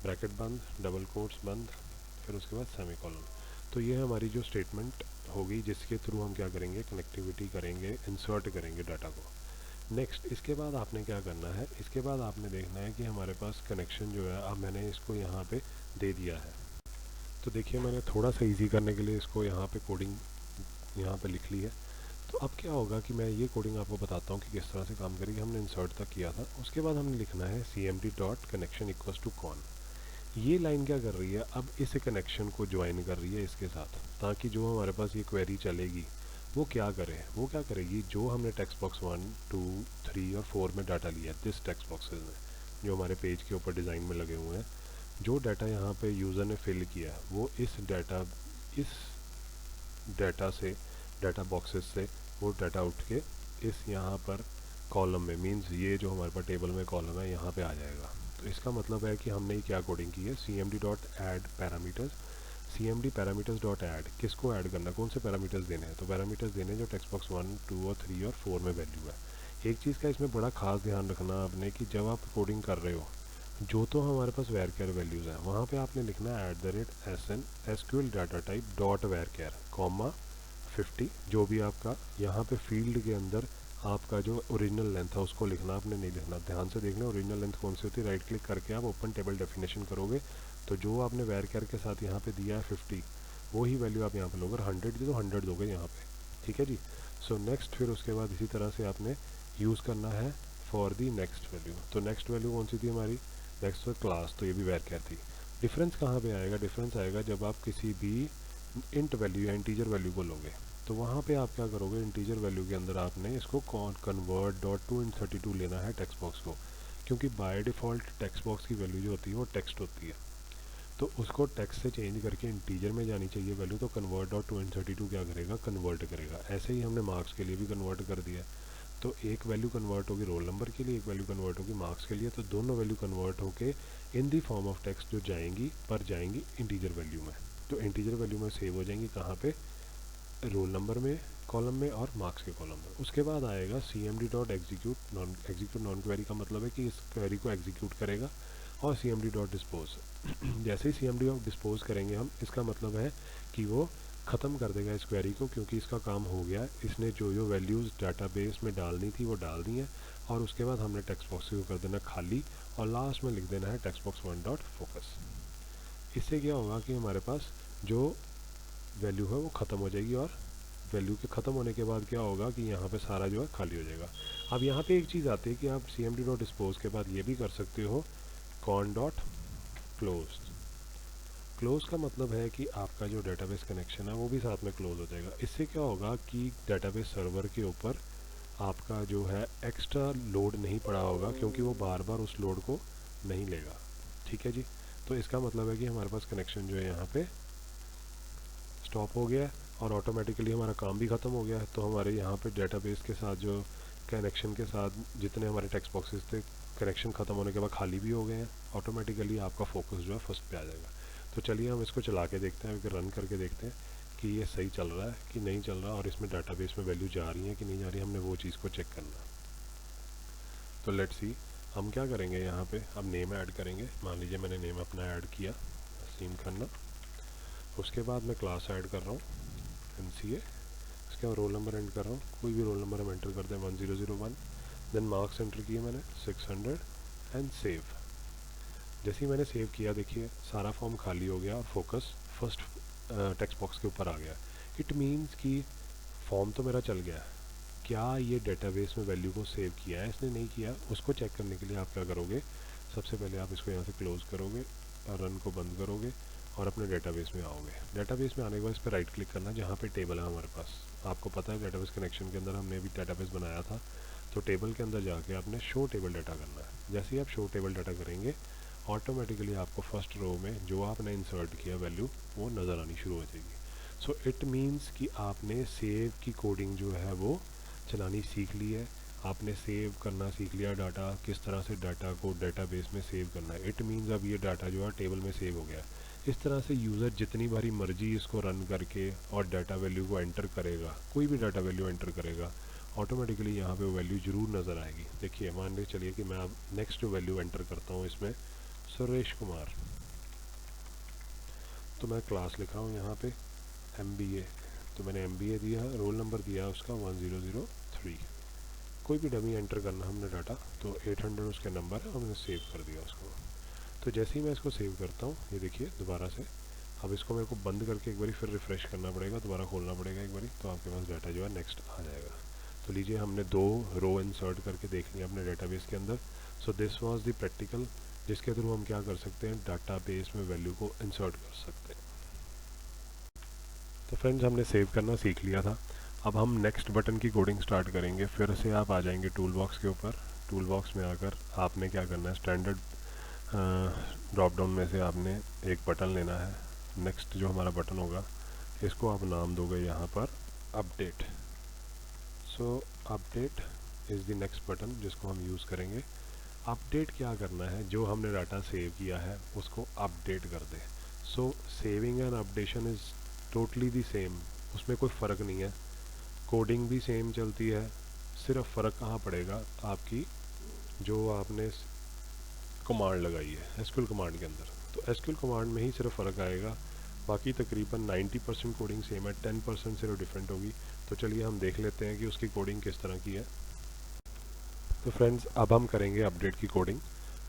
ब्रैकेट बंद, डबल कोट्स बंद, फिर उसके बाद सेमीकोलन। तो ये हमारी जो स्टेटमेंट होगी जिसके थ्रू हम क्या करेंगे, कनेक्टिविटी करेंगे, इंसर्ट करेंगे डाटा को। नेक्स्ट इसके बाद आपने क्या करना है, इसके बाद आपने देखना है कि हमारे पास कनेक्शन जो है, अब मैंने इसको यहाँ पे दे दिया है। तो देखिए मैंने थोड़ा सा इजी करने के लिए इसको यहाँ पे कोडिंग यहाँ पे लिख ली है। तो अब क्या होगा कि मैं ये कोडिंग आपको बताता हूँ कि किस तरह से काम करेगी। हमने इंसर्ट तक किया था, उसके बाद हमने लिखना है cmd.connection इक्वल्स टू कॉन। ये लाइन क्या कर रही है, अब इस कनेक्शन को ज्वाइन कर रही है इसके साथ, ताकि जो हमारे पास ये क्वेरी चलेगी वो क्या करे, वो क्या करेगी, जो हमने टेक्स्ट बॉक्स 1, 2, 3 और 4 में डाटा लिया है, दिस टेक्स्ट बॉक्सेस में जो हमारे पेज के ऊपर डिज़ाइन में लगे हुए हैं, जो डाटा यहाँ पे यूज़र ने फिल किया है वो इस डाटा से, डाटा बॉक्सेस से वो डाटा उठ के इस यहाँ पर कॉलम में, मींस ये जो हमारे पास टेबल में कॉलम है यहाँ पे आ जाएगा। तो इसका मतलब है कि हमने क्या कोडिंग की है, cmd.add पैरामीटर्स, cmd parameters.add, किसको ऐड करना, कौन से पैरामीटर्स देने हैं, तो पैरामीटर्स देने जो टेक्स्ट बॉक्स 1, 2 और 3 और 4 में वैल्यू है। एक चीज़ का इसमें बड़ा खास ध्यान रखना आपने कि जब आप कोडिंग कर रहे हो, जो तो हमारे पास varchar वैल्यूज़ हैं वहाँ पे आपने लिखना है @sn SQL data type dot varchar comma 50, जो भी आपका यहाँ पे फील्ड के अंदर आपका जो ओरिजिनल लेंथ है उसको लिखना, आपने नहीं लिखना। ध्यान से देखना ओरिजिनल लेंथ कौन सी होती है, राइट क्लिक करके आप ओपन टेबल डेफिनेशन करोगे तो जो आपने varchar के साथ यहाँ पे दिया है 50, वो ही वैल्यू आप यहाँ पे लोगे। 100 दी तो 100 दोगे यहाँ पे, ठीक है जी। सो नेक्स्ट फिर उसके बाद इसी तरह से आपने यूज़ करना है फॉर दी नेक्स्ट वैल्यू। तो नेक्स्ट वैल्यू कौन सी थी हमारी, नेक्स्ट तो क्लास, तो ये भी varchar थी। डिफरेंस कहाँ पे आएगा, डिफरेंस आएगा जब आप किसी भी इंट वैल्यू या इंटीजर वैल्यू को लोगे, तो वहाँ पे आप क्या करोगे, इंटीजर वैल्यू के अंदर आपने इसको कन्वर्ट .232 लेना है टेक्स्ट बॉक्स को, क्योंकि बाय डिफ़ॉल्ट टेक्स्ट बॉक्स की वैल्यू जो होती है वो टेक्स्ट होती है, तो उसको टेक्स्ट से चेंज करके इंटीजर में जानी चाहिए वैल्यू। तो कन्वर्ट .232 क्या करेगा, कन्वर्ट करेगा। ऐसे ही हमने मार्क्स के लिए भी कन्वर्ट कर दिया, तो एक वैल्यू कन्वर्ट होगी रोल नंबर के लिए, एक वैल्यू कन्वर्ट होगी मार्क्स के लिए, तो दोनों वैल्यू कन्वर्ट होके इन दी फॉर्म ऑफ टेक्स्ट जो जाएंगी पर जाएंगी इंटीजर वैल्यू में। तो इंटीजर वैल्यू में सेव हो जाएंगी कहाँ पे, रोल नंबर में कॉलम में और मार्क्स के कॉलम में। उसके बाद आएगा cmd.execute नॉन क्वेरी का मतलब है कि इस क्वेरी को एग्जीक्यूट करेगा, और cmd.dispose जैसे ही cmd.dispose करेंगे हम, इसका मतलब है कि वो ख़त्म कर देगा इस क्वेरी को, क्योंकि इसका काम हो गया, इसने जो जो वैल्यूज़ डाटाबेस में डालनी थी वो डाल दी हैं। और उसके बाद हमने टेक्स्ट बॉक्स को कर देना खाली, और लास्ट में लिख देना है टेक्स्ट बॉक्स 1.focus। इससे क्या होगा कि हमारे पास जो वैल्यू है वो ख़त्म हो जाएगी, और वैल्यू के ख़त्म होने के बाद क्या होगा कि यहाँ पे सारा जो है खाली हो जाएगा। अब यहाँ पे एक चीज़ आती है कि आप cmd.dispose के बाद ये भी कर सकते हो con.close। क्लोज़ का मतलब है कि आपका जो डेटाबेस कनेक्शन है वो भी साथ में क्लोज़ हो जाएगा। इससे क्या होगा कि डेटाबेस सर्वर के ऊपर आपका जो है एक्स्ट्रा लोड नहीं पड़ा होगा, क्योंकि वो बार बार उस लोड को नहीं लेगा, ठीक है जी। तो इसका मतलब है कि हमारे पास कनेक्शन जो है यहाँ पे स्टॉप हो गया है, और ऑटोमेटिकली हमारा काम भी ख़त्म हो गया है। तो हमारे यहाँ पे डेटाबेस के साथ जो कनेक्शन के साथ जितने हमारे टेक्स्ट बॉक्सेस थे, कनेक्शन ख़त्म होने के बाद खाली भी हो गए हैं। ऑटोमेटिकली आपका फोकस जो है फर्स्ट पे आ जाएगा। तो चलिए हम इसको चला के देखते हैं, रन करके देखते हैं कि ये सही चल रहा है कि नहीं चल रहा, और इसमें डाटाबेस में वैल्यू जा रही है कि नहीं जा रही, हमने वो चीज़ को चेक करना है। तो लेट्स सी, हम क्या करेंगे यहाँ पे, अब नेम ऐड करेंगे। मान लीजिए मैंने नेम अपना ऐड किया, सीम खन्ना। उसके बाद मैं क्लास ऐड कर रहा हूँ MCA। इसके बाद रोल नंबर एंटर कर रहा हूँ, कोई भी रोल नंबर हम एंटर करते हैं 1001। देन मार्क्स एंटर किए मैंने 600 एंड सेव। जैसे ही मैंने सेव किया, देखिए सारा फॉर्म खाली हो गया और फोकस फर्स्ट टेक्स्ट बॉक्स के ऊपर आ गया। इट मीन्स कि फॉर्म तो मेरा चल गया है। क्या ये डेटाबेस में वैल्यू को सेव किया है, इसने नहीं किया, उसको चेक करने के लिए आप क्या करोगे, सबसे पहले आप इसको यहाँ से क्लोज़ करोगे और रन को बंद करोगे और अपने डेटाबेस में आओगे। डेटाबेस में आने के बाद इस पर राइट क्लिक करना, जहाँ पे टेबल है हमारे पास। आपको पता है डेटाबेस कनेक्शन के अंदर हमने भी डेटाबेस बनाया था, तो टेबल के अंदर जाके आपने शो टेबल डाटा करना है। जैसे ही आप शो टेबल डाटा करेंगे, ऑटोमेटिकली आपको फर्स्ट रो में जो आपने इंसर्ट किया वैल्यू वो नज़र आनी शुरू हो जाएगी। सो इट मीन्स कि आपने सेव की कोडिंग जो है वो चलानी सीख ली है। आपने सेव करना सीख लिया डाटा, किस तरह से डाटा को डेटाबेस में सेव करना है। इट मीन्स अब ये डाटा जो है टेबल में सेव हो गया। इस तरह से यूज़र जितनी बारी मर्जी इसको रन करके और डाटा वैल्यू को एंटर करेगा, कोई भी डाटा वैल्यू एंटर करेगा, ऑटोमेटिकली यहाँ पे वैल्यू ज़रूर नज़र आएगी। देखिए मान लीजिए चलिए कि मैं अब नेक्स्ट वैल्यू एंटर करता हूँ इसमें सुरेश कुमार। तो मैं क्लास लिख रहा हूँ यहाँ पे MBA, तो मैंने MBA दिया, रोल नंबर दिया उसका 1003। कोई भी डमी एंटर करना हमने डाटा, तो 800 उसके नंबर है और मैंने सेव कर दिया उसको। तो जैसे ही मैं इसको सेव करता हूँ, ये देखिए दोबारा से, अब इसको मेरे को बंद करके एक बारी फिर रिफ़्रेश करना पड़ेगा, दोबारा खोलना पड़ेगा एक बारी, तो आपके पास डाटा जो है नेक्स्ट आ जाएगा। तो लीजिए हमने 2 रो इंसर्ट करके देख लिया अपने डेटाबेस के अंदर। So this was the practical, जिसके थ्रू हम क्या कर सकते हैं, डाटाबेस में वैल्यू को इंसर्ट कर सकते हैं। तो फ्रेंड्स हमने सेव करना सीख लिया था। अब हम नेक्स्ट बटन की कोडिंग स्टार्ट करेंगे। फिर से आप आ जाएंगे टूल बॉक्स के ऊपर। टूल बॉक्स में आकर आपने क्या करना है, स्टैंडर्ड ड्रॉप डाउन में से आपने एक बटन लेना है। नेक्स्ट जो हमारा बटन होगा, इसको आप नाम दोगे यहाँ पर update. So update is the next button जिसको हम यूज़ करेंगे। अपडेट क्या करना है, जो हमने डाटा सेव किया है उसको अपडेट कर दे। So saving and updation is totally the same, उसमें कोई फ़र्क नहीं है। कोडिंग भी सेम चलती है, सिर्फ फ़र्क कहाँ पड़ेगा, आपकी जो आपने कमांड लगाई है SQL कमांड के अंदर। तो SQL कमांड में ही सिर्फ फ़र्क आएगा, बाकी तकरीबन 90% कोडिंग सेम है, 10% सिर्फ डिफरेंट होगी। तो चलिए हम देख लेते हैं कि उसकी कोडिंग किस तरह की है। तो फ्रेंड्स अब हम करेंगे अपडेट की कोडिंग।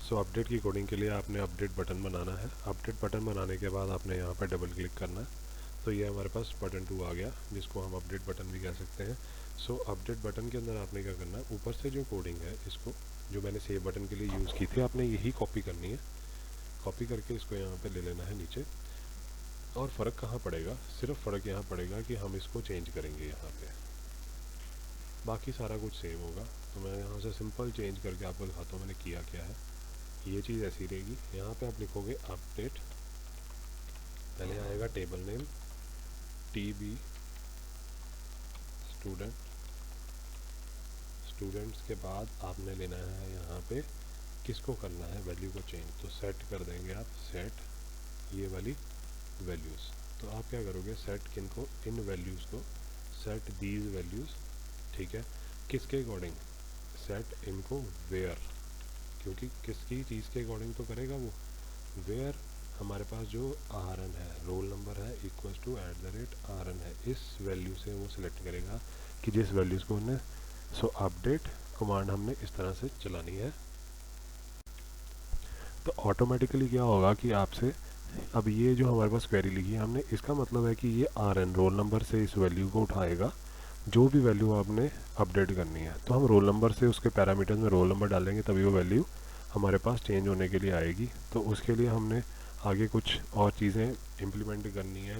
सो अपडेट की कोडिंग के लिए आपने अपडेट बटन बनाना है। अपडेट बटन बनाने के बाद आपने यहाँ पर डबल क्लिक करना है। तो ये हमारे पास बटन 2 आ गया, जिसको हम अपडेट बटन भी कह सकते हैं। सो अपडेट बटन के अंदर आपने क्या करना है, ऊपर से जो कोडिंग है इसको, जो मैंने सेव बटन के लिए यूज़ की थी, आपने यही कॉपी करनी है। कॉपी करके इसको यहाँ पे ले लेना है नीचे। और फ़र्क कहाँ पड़ेगा, सिर्फ फ़र्क यहाँ पड़ेगा कि हम इसको चेंज करेंगे यहाँ पे, बाकी सारा कुछ सेम होगा। तो मैं यहाँ से सिंपल चेंज करके आपको दिखाता हूँ मैंने किया क्या है। ये चीज़ ऐसी रहेगी, यहाँ पे आप लिखोगे अपडेट, पहले आएगा table name TB student, students के बाद आपने लेना है यहाँ पे किसको करना है, वैल्यू को चेंज। तो सेट कर देंगे आप, सेट ये वाली वैल्यूज़। तो आप क्या करोगे, सेट किन को, इन वैल्यूज़ को, सेट दीज वैल्यूज़, ठीक है। किसके अकॉर्डिंग, सेट इनको वेयर, क्योंकि किसकी चीज़ के अकॉर्डिंग तो करेगा वो, वेयर हमारे पास जो RN है, रोल नंबर है, इक्वल्स टू @RN है, इस वैल्यू से वो सिलेक्ट करेगा कि जिस वैल्यूज़ को उन्हें। सो अपडेट कमांड हमने इस तरह से चलानी है। तो ऑटोमेटिकली क्या होगा कि आपसे अब ये जो हमारे पास क्वेरी लिखी है हमने, इसका मतलब है कि ये RN रोल नंबर से इस वैल्यू को उठाएगा, जो भी वैल्यू आपने अपडेट करनी है। तो हम रोल नंबर से उसके पैरामीटर्स में रोल नंबर डालेंगे, तभी वो वैल्यू हमारे पास चेंज होने के लिए आएगी। तो उसके लिए हमने आगे कुछ और चीज़ें इम्प्लीमेंट करनी है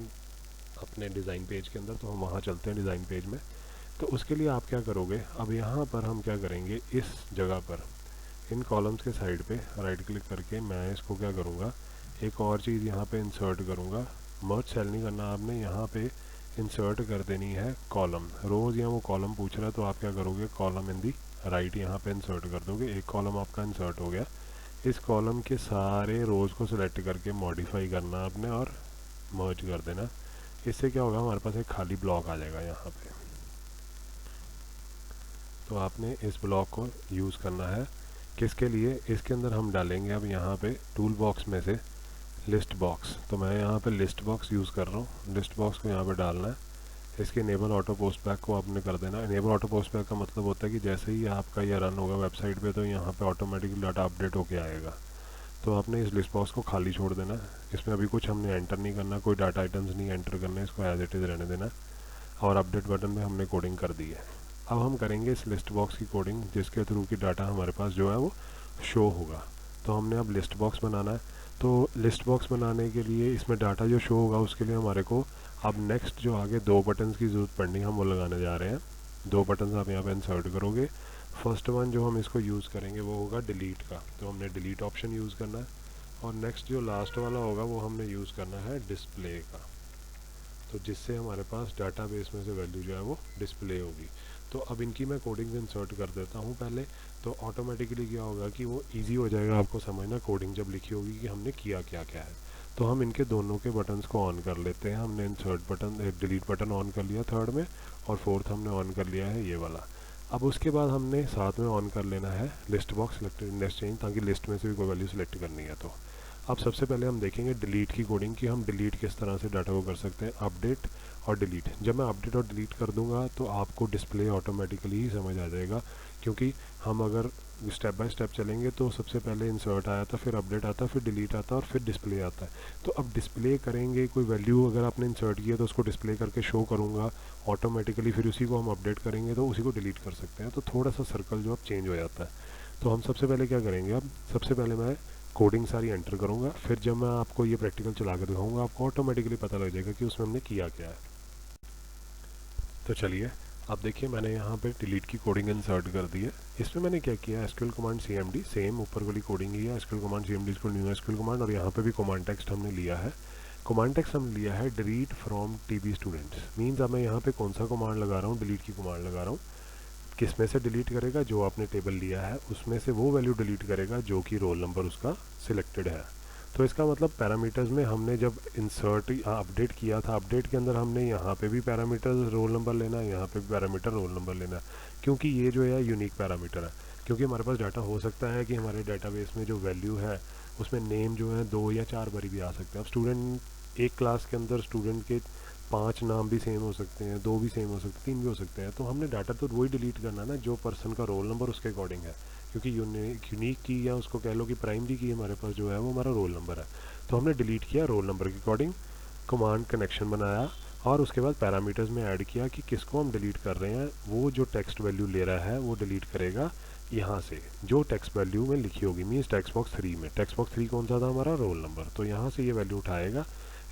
अपने डिज़ाइन पेज के अंदर। तो हम वहाँ चलते हैं डिज़ाइन पेज में। तो उसके लिए आप क्या करोगे, अब यहाँ पर हम क्या करेंगे, इस जगह पर इन कॉलम्स के साइड पे राइट क्लिक करके मैं इसको क्या करूँगा, एक और चीज़ यहाँ पे इंसर्ट करूँगा। मर्ज सेल नहीं करना आपने, यहाँ पे इंसर्ट कर देनी है कॉलम। रोज़ यहाँ वो कॉलम पूछ रहा है, तो आप क्या करोगे, कॉलम इन दी राइट यहाँ पे इंसर्ट कर दोगे। एक कॉलम आपका इंसर्ट हो गया। इस कॉलम के सारे रोज़ को सिलेक्ट करके मॉडिफाई करना आपने और मर्ज कर देना। इससे क्या होगा, हमारे पास एक खाली ब्लॉक आ जाएगा यहाँ पे। तो आपने इस ब्लॉक को यूज़ करना है किसके लिए, इसके अंदर हम डालेंगे अब यहाँ पे टूल बॉक्स में से लिस्ट बॉक्स। तो मैं यहाँ पे लिस्ट बॉक्स यूज़ कर रहा हूँ। लिस्ट बॉक्स को यहाँ पे डालना है। इसके इनेबल ऑटो पोस्ट बैक को आपने कर देना। इनेबल ऑटो पोस्ट बैक का मतलब होता है कि जैसे ही आपका ये रन होगा वेबसाइट पे, तो यहाँ पे ऑटोमेटिकली डाटा अपडेट होके आएगा। तो आपने इस लिस्ट बॉक्स को खाली छोड़ देना है। इसमें अभी कुछ हमने एंटर नहीं करना, कोई डाटा आइटम्स नहीं एंटर करने, इसको एज इट इज़ रहने देना। और अपडेट बटन में हमने कोडिंग कर दी है। अब हम करेंगे इस लिस्ट बॉक्स की कोडिंग, जिसके थ्रू की डाटा हमारे पास जो है वो शो होगा। तो हमने अब लिस्ट बॉक्स बनाना है। तो लिस्ट बॉक्स बनाने के लिए इसमें डाटा जो शो होगा, उसके लिए हमारे को अब नेक्स्ट जो आगे 2 बटन्स की ज़रूरत पड़नी है, हम वो लगाने जा रहे हैं। 2 बटन्स आप यहाँ पे इंसर्ट करोगे। फर्स्ट वन जो हम इसको यूज़ करेंगे वो होगा डिलीट का, तो हमने डिलीट ऑप्शन यूज़ करना है। और नेक्स्ट जो लास्ट वाला होगा वो हमने यूज़ करना है डिस्प्ले का, तो जिससे हमारे पास डाटाबेस में से वैल्यू जो है वो डिस्प्ले होगी। तो अब इनकी मैं कोडिंग इंसर्ट कर देता हूँ पहले। तो ऑटोमेटिकली क्या होगा कि वो इजी हो जाएगा आपको समझना, कोडिंग जब लिखी होगी कि हमने किया क्या क्या है। तो हम इनके दोनों के बटन्स को ऑन कर लेते हैं। हमने insert button, delete button on कर लिया थर्ड में, और फोर्थ हमने ऑन कर लिया है ये वाला। अब उसके बाद हमने साथ में ऑन कर लेना है list box selected index change, ताकि लिस्ट में से भी कोई वैल्यू सिलेक्ट करनी है। तो अब सबसे पहले हम देखेंगे डिलीट की कोडिंग कि हम डिलीट किस तरह से डाटा को कर सकते हैं, अपडेट और डिलीट। जब मैं अपडेट और डिलीट कर दूंगा तो आपको डिस्प्ले ऑटोमेटिकली ही समझ आ जाएगा, क्योंकि हम अगर स्टेप बाय स्टेप चलेंगे तो सबसे पहले इंसर्ट आया था, फिर अपडेट आता है, फिर डिलीट आता है और फिर डिस्प्ले आता है। तो अब डिस्प्ले करेंगे, कोई वैल्यू अगर आपने इंसर्ट किया तो उसको डिस्प्ले करके शो करूँगा ऑटोमेटिकली, फिर उसी को हम अपडेट करेंगे तो उसी को डिलीट कर सकते हैं। तो थोड़ा सा सर्कल जो अब चेंज हो जाता है। तो हम सबसे पहले क्या करेंगे, अब सबसे पहले मैं कोडिंग सारी एंटर करूँगा, फिर जब मैं आपको ये प्रैक्टिकल चला कर दिखाऊँगा आपको ऑटोमेटिकली पता लग जाएगा कि उसमें हमने किया क्या है। तो चलिए अब देखिए, मैंने यहाँ पे डिलीट की कोडिंग इंसर्ट कर दी है। इसमें मैंने क्या किया, एसक्यूएल कमांड CMD, सेम ऊपर वाली कोडिंग ही है, एसक्यूएल कमांड CMD इसको न्यू एसक्यूएल कमांड, और यहाँ पे भी कमांड टेक्स्ट हमने लिया है। कमांड टेक्स्ट हमने लिया है delete from TB students, means अब मैं यहाँ पे कौन सा कमांड लगा रहा हूँ, डिलीट की कमांड लगा रहा हूँ। किस में से डिलीट करेगा, जो आपने टेबल लिया है उसमें से वो वैल्यू डिलीट करेगा जो कि रोल नंबर उसका सिलेक्टेड है। तो इसका मतलब पैरामीटर्स में हमने जब इंसर्ट अपडेट किया था, अपडेट के अंदर हमने यहाँ पे भी पैरामीटर रोल नंबर लेना है, यहाँ पे भी पैरामीटर रोल नंबर लेना है, क्योंकि ये जो है यूनिक पैरामीटर है। क्योंकि हमारे पास डाटा हो सकता है कि हमारे डाटाबेस में जो वैल्यू है उसमें नेम जो है 2 या 4 बारी भी आ सकते हैं। अब स्टूडेंट एक क्लास के अंदर स्टूडेंट के 5 नाम भी सेम हो सकते हैं, 2 भी सेम हो सकते हैं, 3 भी हो सकते हैं। तो हमने डाटा तो वही डिलीट करना ना जो पर्सन का रोल नंबर उसके अकॉर्डिंग है, क्योंकि यूनिक की या उसको कह लो कि प्राइमरी की हमारे पास जो है वो हमारा रोल नंबर है। तो हमने डिलीट किया रोल नंबर के अकॉर्डिंग, कमांड कनेक्शन बनाया और उसके बाद पैरामीटर्स में ऐड किया कि किसको हम डिलीट कर रहे हैं। वो जो टेक्स्ट वैल्यू ले रहा है वो डिलीट करेगा यहाँ से जो टेक्स्ट वैल्यू में लिखी होगी, मीन्स टेक्स्ट बॉक्स 3 में। टेक्स्ट बॉक्स 3 कौन सा था, हमारा रोल नंबर। तो यहाँ से ये वैल्यू उठाएगा,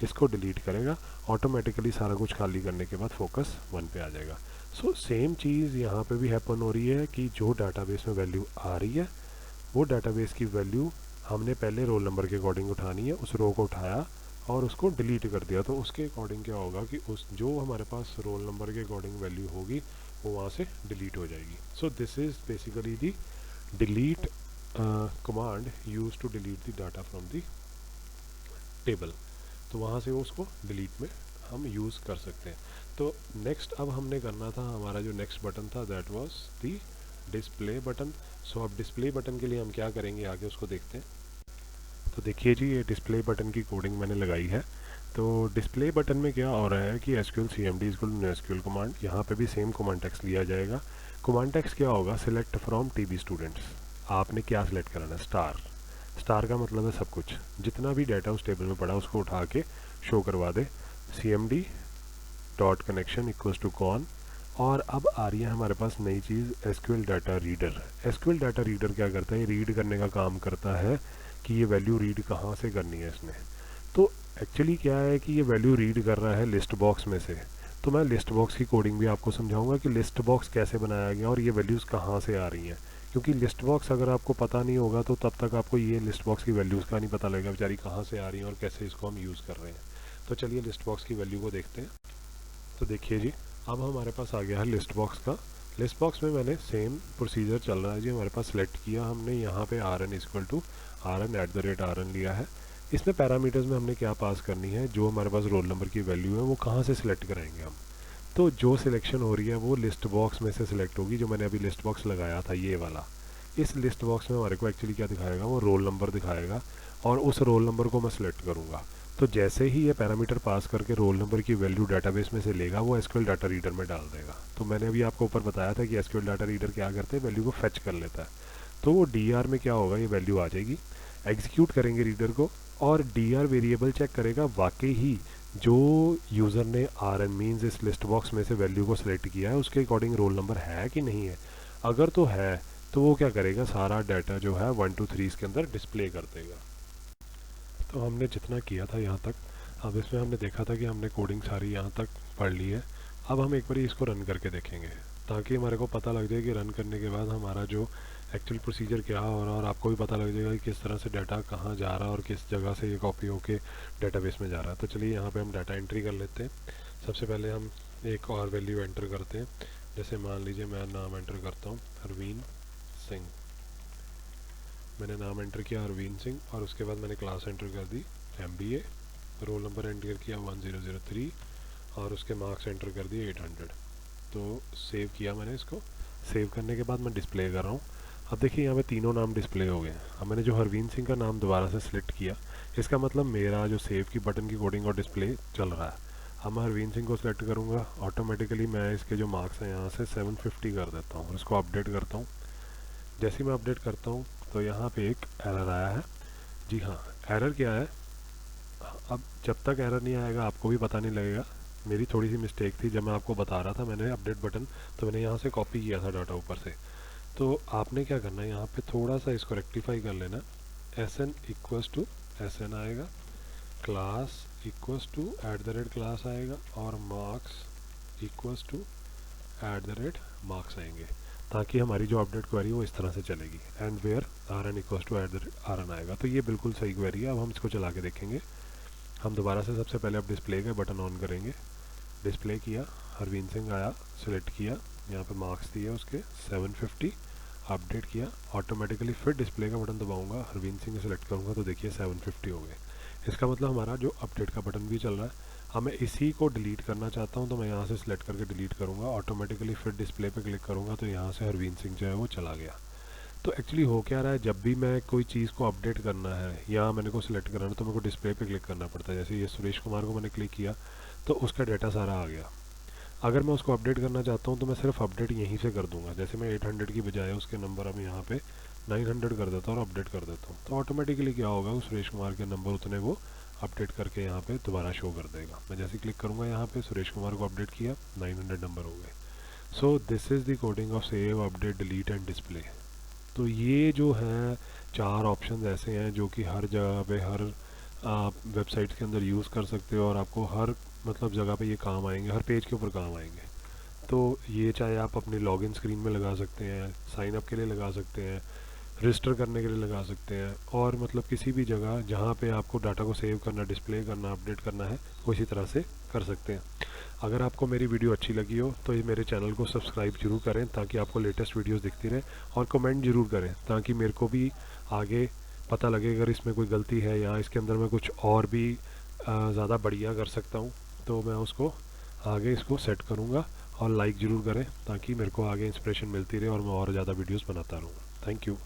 इसको डिलीट करेगा, ऑटोमेटिकली सारा कुछ खाली करने के बाद फोकस 1 पे आ जाएगा। सो सेम चीज़ यहाँ पे भी हैपन हो रही है कि जो डाटाबेस में वैल्यू आ रही है वो डाटाबेस की वैल्यू हमने पहले रोल नंबर के अकॉर्डिंग उठानी है, उस रो को उठाया और उसको डिलीट कर दिया। तो उसके अकॉर्डिंग क्या होगा कि उस जो हमारे पास रोल नंबर के अकॉर्डिंग वैल्यू होगी वो वहाँ से डिलीट हो जाएगी। So this is basically the delete command use to delete the data from the table. तो वहाँ से उसको डिलीट में हम यूज़ कर सकते हैं। तो नेक्स्ट अब हमने करना था, हमारा जो नेक्स्ट बटन था that was the display button. So अब डिस्प्ले बटन के लिए हम क्या करेंगे आगे उसको देखते हैं। तो देखिए जी, ये डिस्प्ले बटन की कोडिंग मैंने लगाई है। तो डिस्प्ले बटन में क्या हो रहा है कि SQL CMD equal new SQL command, यहाँ पे भी सेम कमांड टेक्स्ट लिया जाएगा। कमांड टेक्स्ट क्या होगा, सिलेक्ट फ्रॉम TB स्टूडेंट्स। आपने क्या सिलेक्ट कराना है, स्टार। स्टार का मतलब है सब कुछ, जितना भी डाटा उस टेबल में पड़ा उसको उठा के शो करवा दे। CMD dot connection equals to con. और अब आ रही है हमारे पास नई चीज़, SQL data reader. SQL data reader क्या करता है, रीड करने का काम करता है कि ये वैल्यू रीड कहाँ से करनी है इसने। तो एक्चुअली क्या है कि ये वैल्यू रीड कर रहा है लिस्ट बॉक्स में से। तो मैं लिस्ट बॉक्स की कोडिंग भी आपको समझाऊंगा कि लिस्ट बॉक्स कैसे बनाया गया और ये वैल्यूज़ कहाँ से आ रही हैं। क्योंकि लिस्ट बॉक्स अगर आपको पता नहीं होगा तो तब तक आपको ये लिस्ट बॉक्स की वैल्यूज़ का नहीं पता लगेगा बेचारी कहाँ से आ रही हैं और कैसे इसको हम यूज़ कर रहे हैं। तो चलिए लिस्ट बॉक्स की वैल्यू को देखते हैं। तो देखिए जी, अब हमारे पास आ गया है लिस्ट बॉक्स का। लिस्ट बॉक्स में मैंने सेम प्रोसीजर चल रहा है जी, हमारे पास सेलेक्ट किया हमने यहाँ पे RN इक्वल टू RN@RN लिया है। इसमें पैरामीटर्स में हमने क्या पास करनी है, जो हमारे पास रोल नंबर की वैल्यू है वो कहाँ से सिलेक्ट कराएंगे हम। तो जो सिलेक्शन हो रही है वो लिस्ट बॉक्स में से सिलेक्ट होगी, जो मैंने अभी लिस्ट बॉक्स लगाया था ये वाला। इस लिस्ट बॉक्स में हमारे को एक्चुअली क्या दिखाएगा, वो रोल नंबर दिखाएगा और उस रोल नंबर को मैं सिलेक्ट करूँगा। तो जैसे ही ये पैरामीटर पास करके रोल नंबर की वैल्यू डाटाबेस में से लेगा वो एसक्यूएल डाटा रीडर में डाल देगा। तो मैंने अभी आपको ऊपर बताया था कि एसक्यूएल डाटा रीडर क्या करते हैं, वैल्यू को फेच कर लेता है। तो वो DR में क्या होगा, ये वैल्यू आ जाएगी, एग्जीक्यूट करेंगे रीडर को और DR वेरिएबल चेक करेगा वाकई ही जो यूज़र ने RN मीन्स इस लिस्ट बॉक्स में से वैल्यू को सिलेक्ट किया है उसके अकॉर्डिंग रोल नंबर है कि नहीं है। अगर तो है तो वो क्या करेगा, सारा डाटा जो है 1 2 3 इसके अंदर डिस्प्ले कर देगा। तो हमने जितना किया था यहाँ तक, अब इसमें हमने देखा था कि हमने कोडिंग सारी यहाँ तक पढ़ ली है। अब हम एक बार इसको रन करके देखेंगे ताकि हमारे को पता लग जाए कि रन करने के बाद हमारा जो एक्चुअल प्रोसीजर क्या हो रहा है और आपको भी पता लग जाएगा कि किस तरह से डाटा कहाँ जा रहा है और किस जगह से ये कॉपी होके डाटाबेस में जा रहा है। तो चलिए यहाँ पे हम डाटा एंट्री कर लेते हैं। सबसे पहले हम एक और वैल्यू एंटर करते हैं, जैसे मान लीजिए मैं नाम एंटर करता हूँ हरवीन सिंह। मैंने नाम एंटर किया हरवीन सिंह और उसके बाद मैंने क्लास एंटर कर दी MBA, रोल नंबर एंटर किया 1003 और उसके मार्क्स एंटर कर दिए 800। तो सेव किया मैंने इसको। सेव करने के बाद मैं डिस्प्ले कर रहा हूँ। अब देखिए यहाँ पे तीनों नाम डिस्प्ले हो गए। अब मैंने जो हरवीन सिंह का नाम दोबारा से सिलेक्ट किया, इसका मतलब मेरा जो सेव की बटन की कोडिंग और डिस्प्ले चल रहा है। अब मैं हरवीन सिंह को सिलेक्ट करूँगा, ऑटोमेटिकली मैं इसके जो मार्क्स हैं यहाँ से 750 कर देता हूँ और इसको अपडेट करता हूँ। जैसे ही मैं अपडेट करता हूँ तो यहाँ पे एक एरर आया है। जी हाँ, एरर क्या है, अब जब तक एरर नहीं आएगा आपको भी पता नहीं लगेगा। मेरी थोड़ी सी मिस्टेक थी, जब मैं आपको बता रहा था मैंने अपडेट बटन, तो मैंने यहाँ से कॉपी किया था डाटा ऊपर से। तो आपने क्या करना है, यहाँ पे थोड़ा सा इसको रेक्टिफाई कर लेना। S N equals to S N आएगा, क्लास इक्वस टू @ क्लास आएगा और मार्क्स इक्वस टू @मार्क्स आएंगे, ताकि हमारी जो अपडेट क्वेरी वो इस तरह से चलेगी। And where R N equals to @rn आएगा। तो ये बिल्कुल सही क्वेरी है। अब हम इसको चला के देखेंगे। हम दोबारा से सबसे पहले अब डिस्प्ले के बटन ऑन करेंगे। डिस्प्ले किया, हरवीन सिंह आया, सिलेक्ट किया, यहाँ पे मार्क्स दिए उसके 750, अपडेट किया, ऑटोमेटिकली फिर डिस्प्ले का बटन दबाऊंगा, हरवीन सिंह सेलेक्ट करूँगा तो देखिए 750 हो गए। इसका मतलब हमारा जो अपडेट का बटन भी चल रहा है। अब मैं इसी को डिलीट करना चाहता हूँ तो मैं यहाँ से सिलेक्ट करके डिलीट करूँगा, ऑटोमेटिकली फिर डिस्प्ले पे क्लिक करूँगा तो यहाँ से हरवीन सिंह जो है वो चला गया। तो एक्चुअली हो क्या रहा है, जब भी मैं कोई चीज़ को अपडेट करना है या मैंने को सिलेक्ट करना है तो मेरे को डिस्प्ले पे क्लिक करना पड़ता है। जैसे ये सुरेश कुमार को मैंने क्लिक किया तो उसका डाटा सारा आ गया। अगर मैं उसको अपडेट करना चाहता हूँ तो मैं सिर्फ अपडेट यहीं से कर दूंगा। जैसे मैं 800 की बजाय उसके नंबर अब यहाँ पे 900 कर देता हूँ और अपडेट कर देता हूँ, तो ऑटोमेटिकली क्या होगा, सुरेश कुमार के नंबर उतने वो अपडेट करके यहाँ पे दोबारा शो कर देगा। मैं जैसे क्लिक करूँगा यहाँ पे, सुरेश कुमार को अपडेट किया, 900 नंबर हो गए। सो this is the coding of save, update, delete and display. तो ये जो है 4 ऑप्शन ऐसे हैं जो कि हर जगह पे, हर वेबसाइट्स के अंदर यूज़ कर सकते हो और आपको हर मतलब जगह पे ये काम आएंगे, हर पेज के ऊपर काम आएंगे। तो ये चाहे आप अपनी लॉगिन स्क्रीन में लगा सकते हैं, साइन अप के लिए लगा सकते हैं, रजिस्टर करने के लिए लगा सकते हैं, और मतलब किसी भी जगह जहाँ पे आपको डाटा को सेव करना, डिस्प्ले करना, अपडेट करना है, वो इसी तरह से कर सकते हैं। अगर आपको मेरी वीडियो अच्छी लगी हो तो ये मेरे चैनल को सब्सक्राइब जरूर करें ताकि आपको लेटेस्ट वीडियोस दिखती रहे, और कमेंट जरूर करें ताकि मेरे को भी आगे पता लगे अगर इसमें कोई गलती है या इसके अंदर मैं कुछ और भी ज़्यादा बढ़िया कर सकता हूँ तो मैं उसको आगे इसको सेट करूँगा। और लाइक ज़रूर करें ताकि मेरे को आगे इंस्पिरेशन मिलती रहे और मैं और ज़्यादा वीडियोस बनाता रहूँ। Thank you.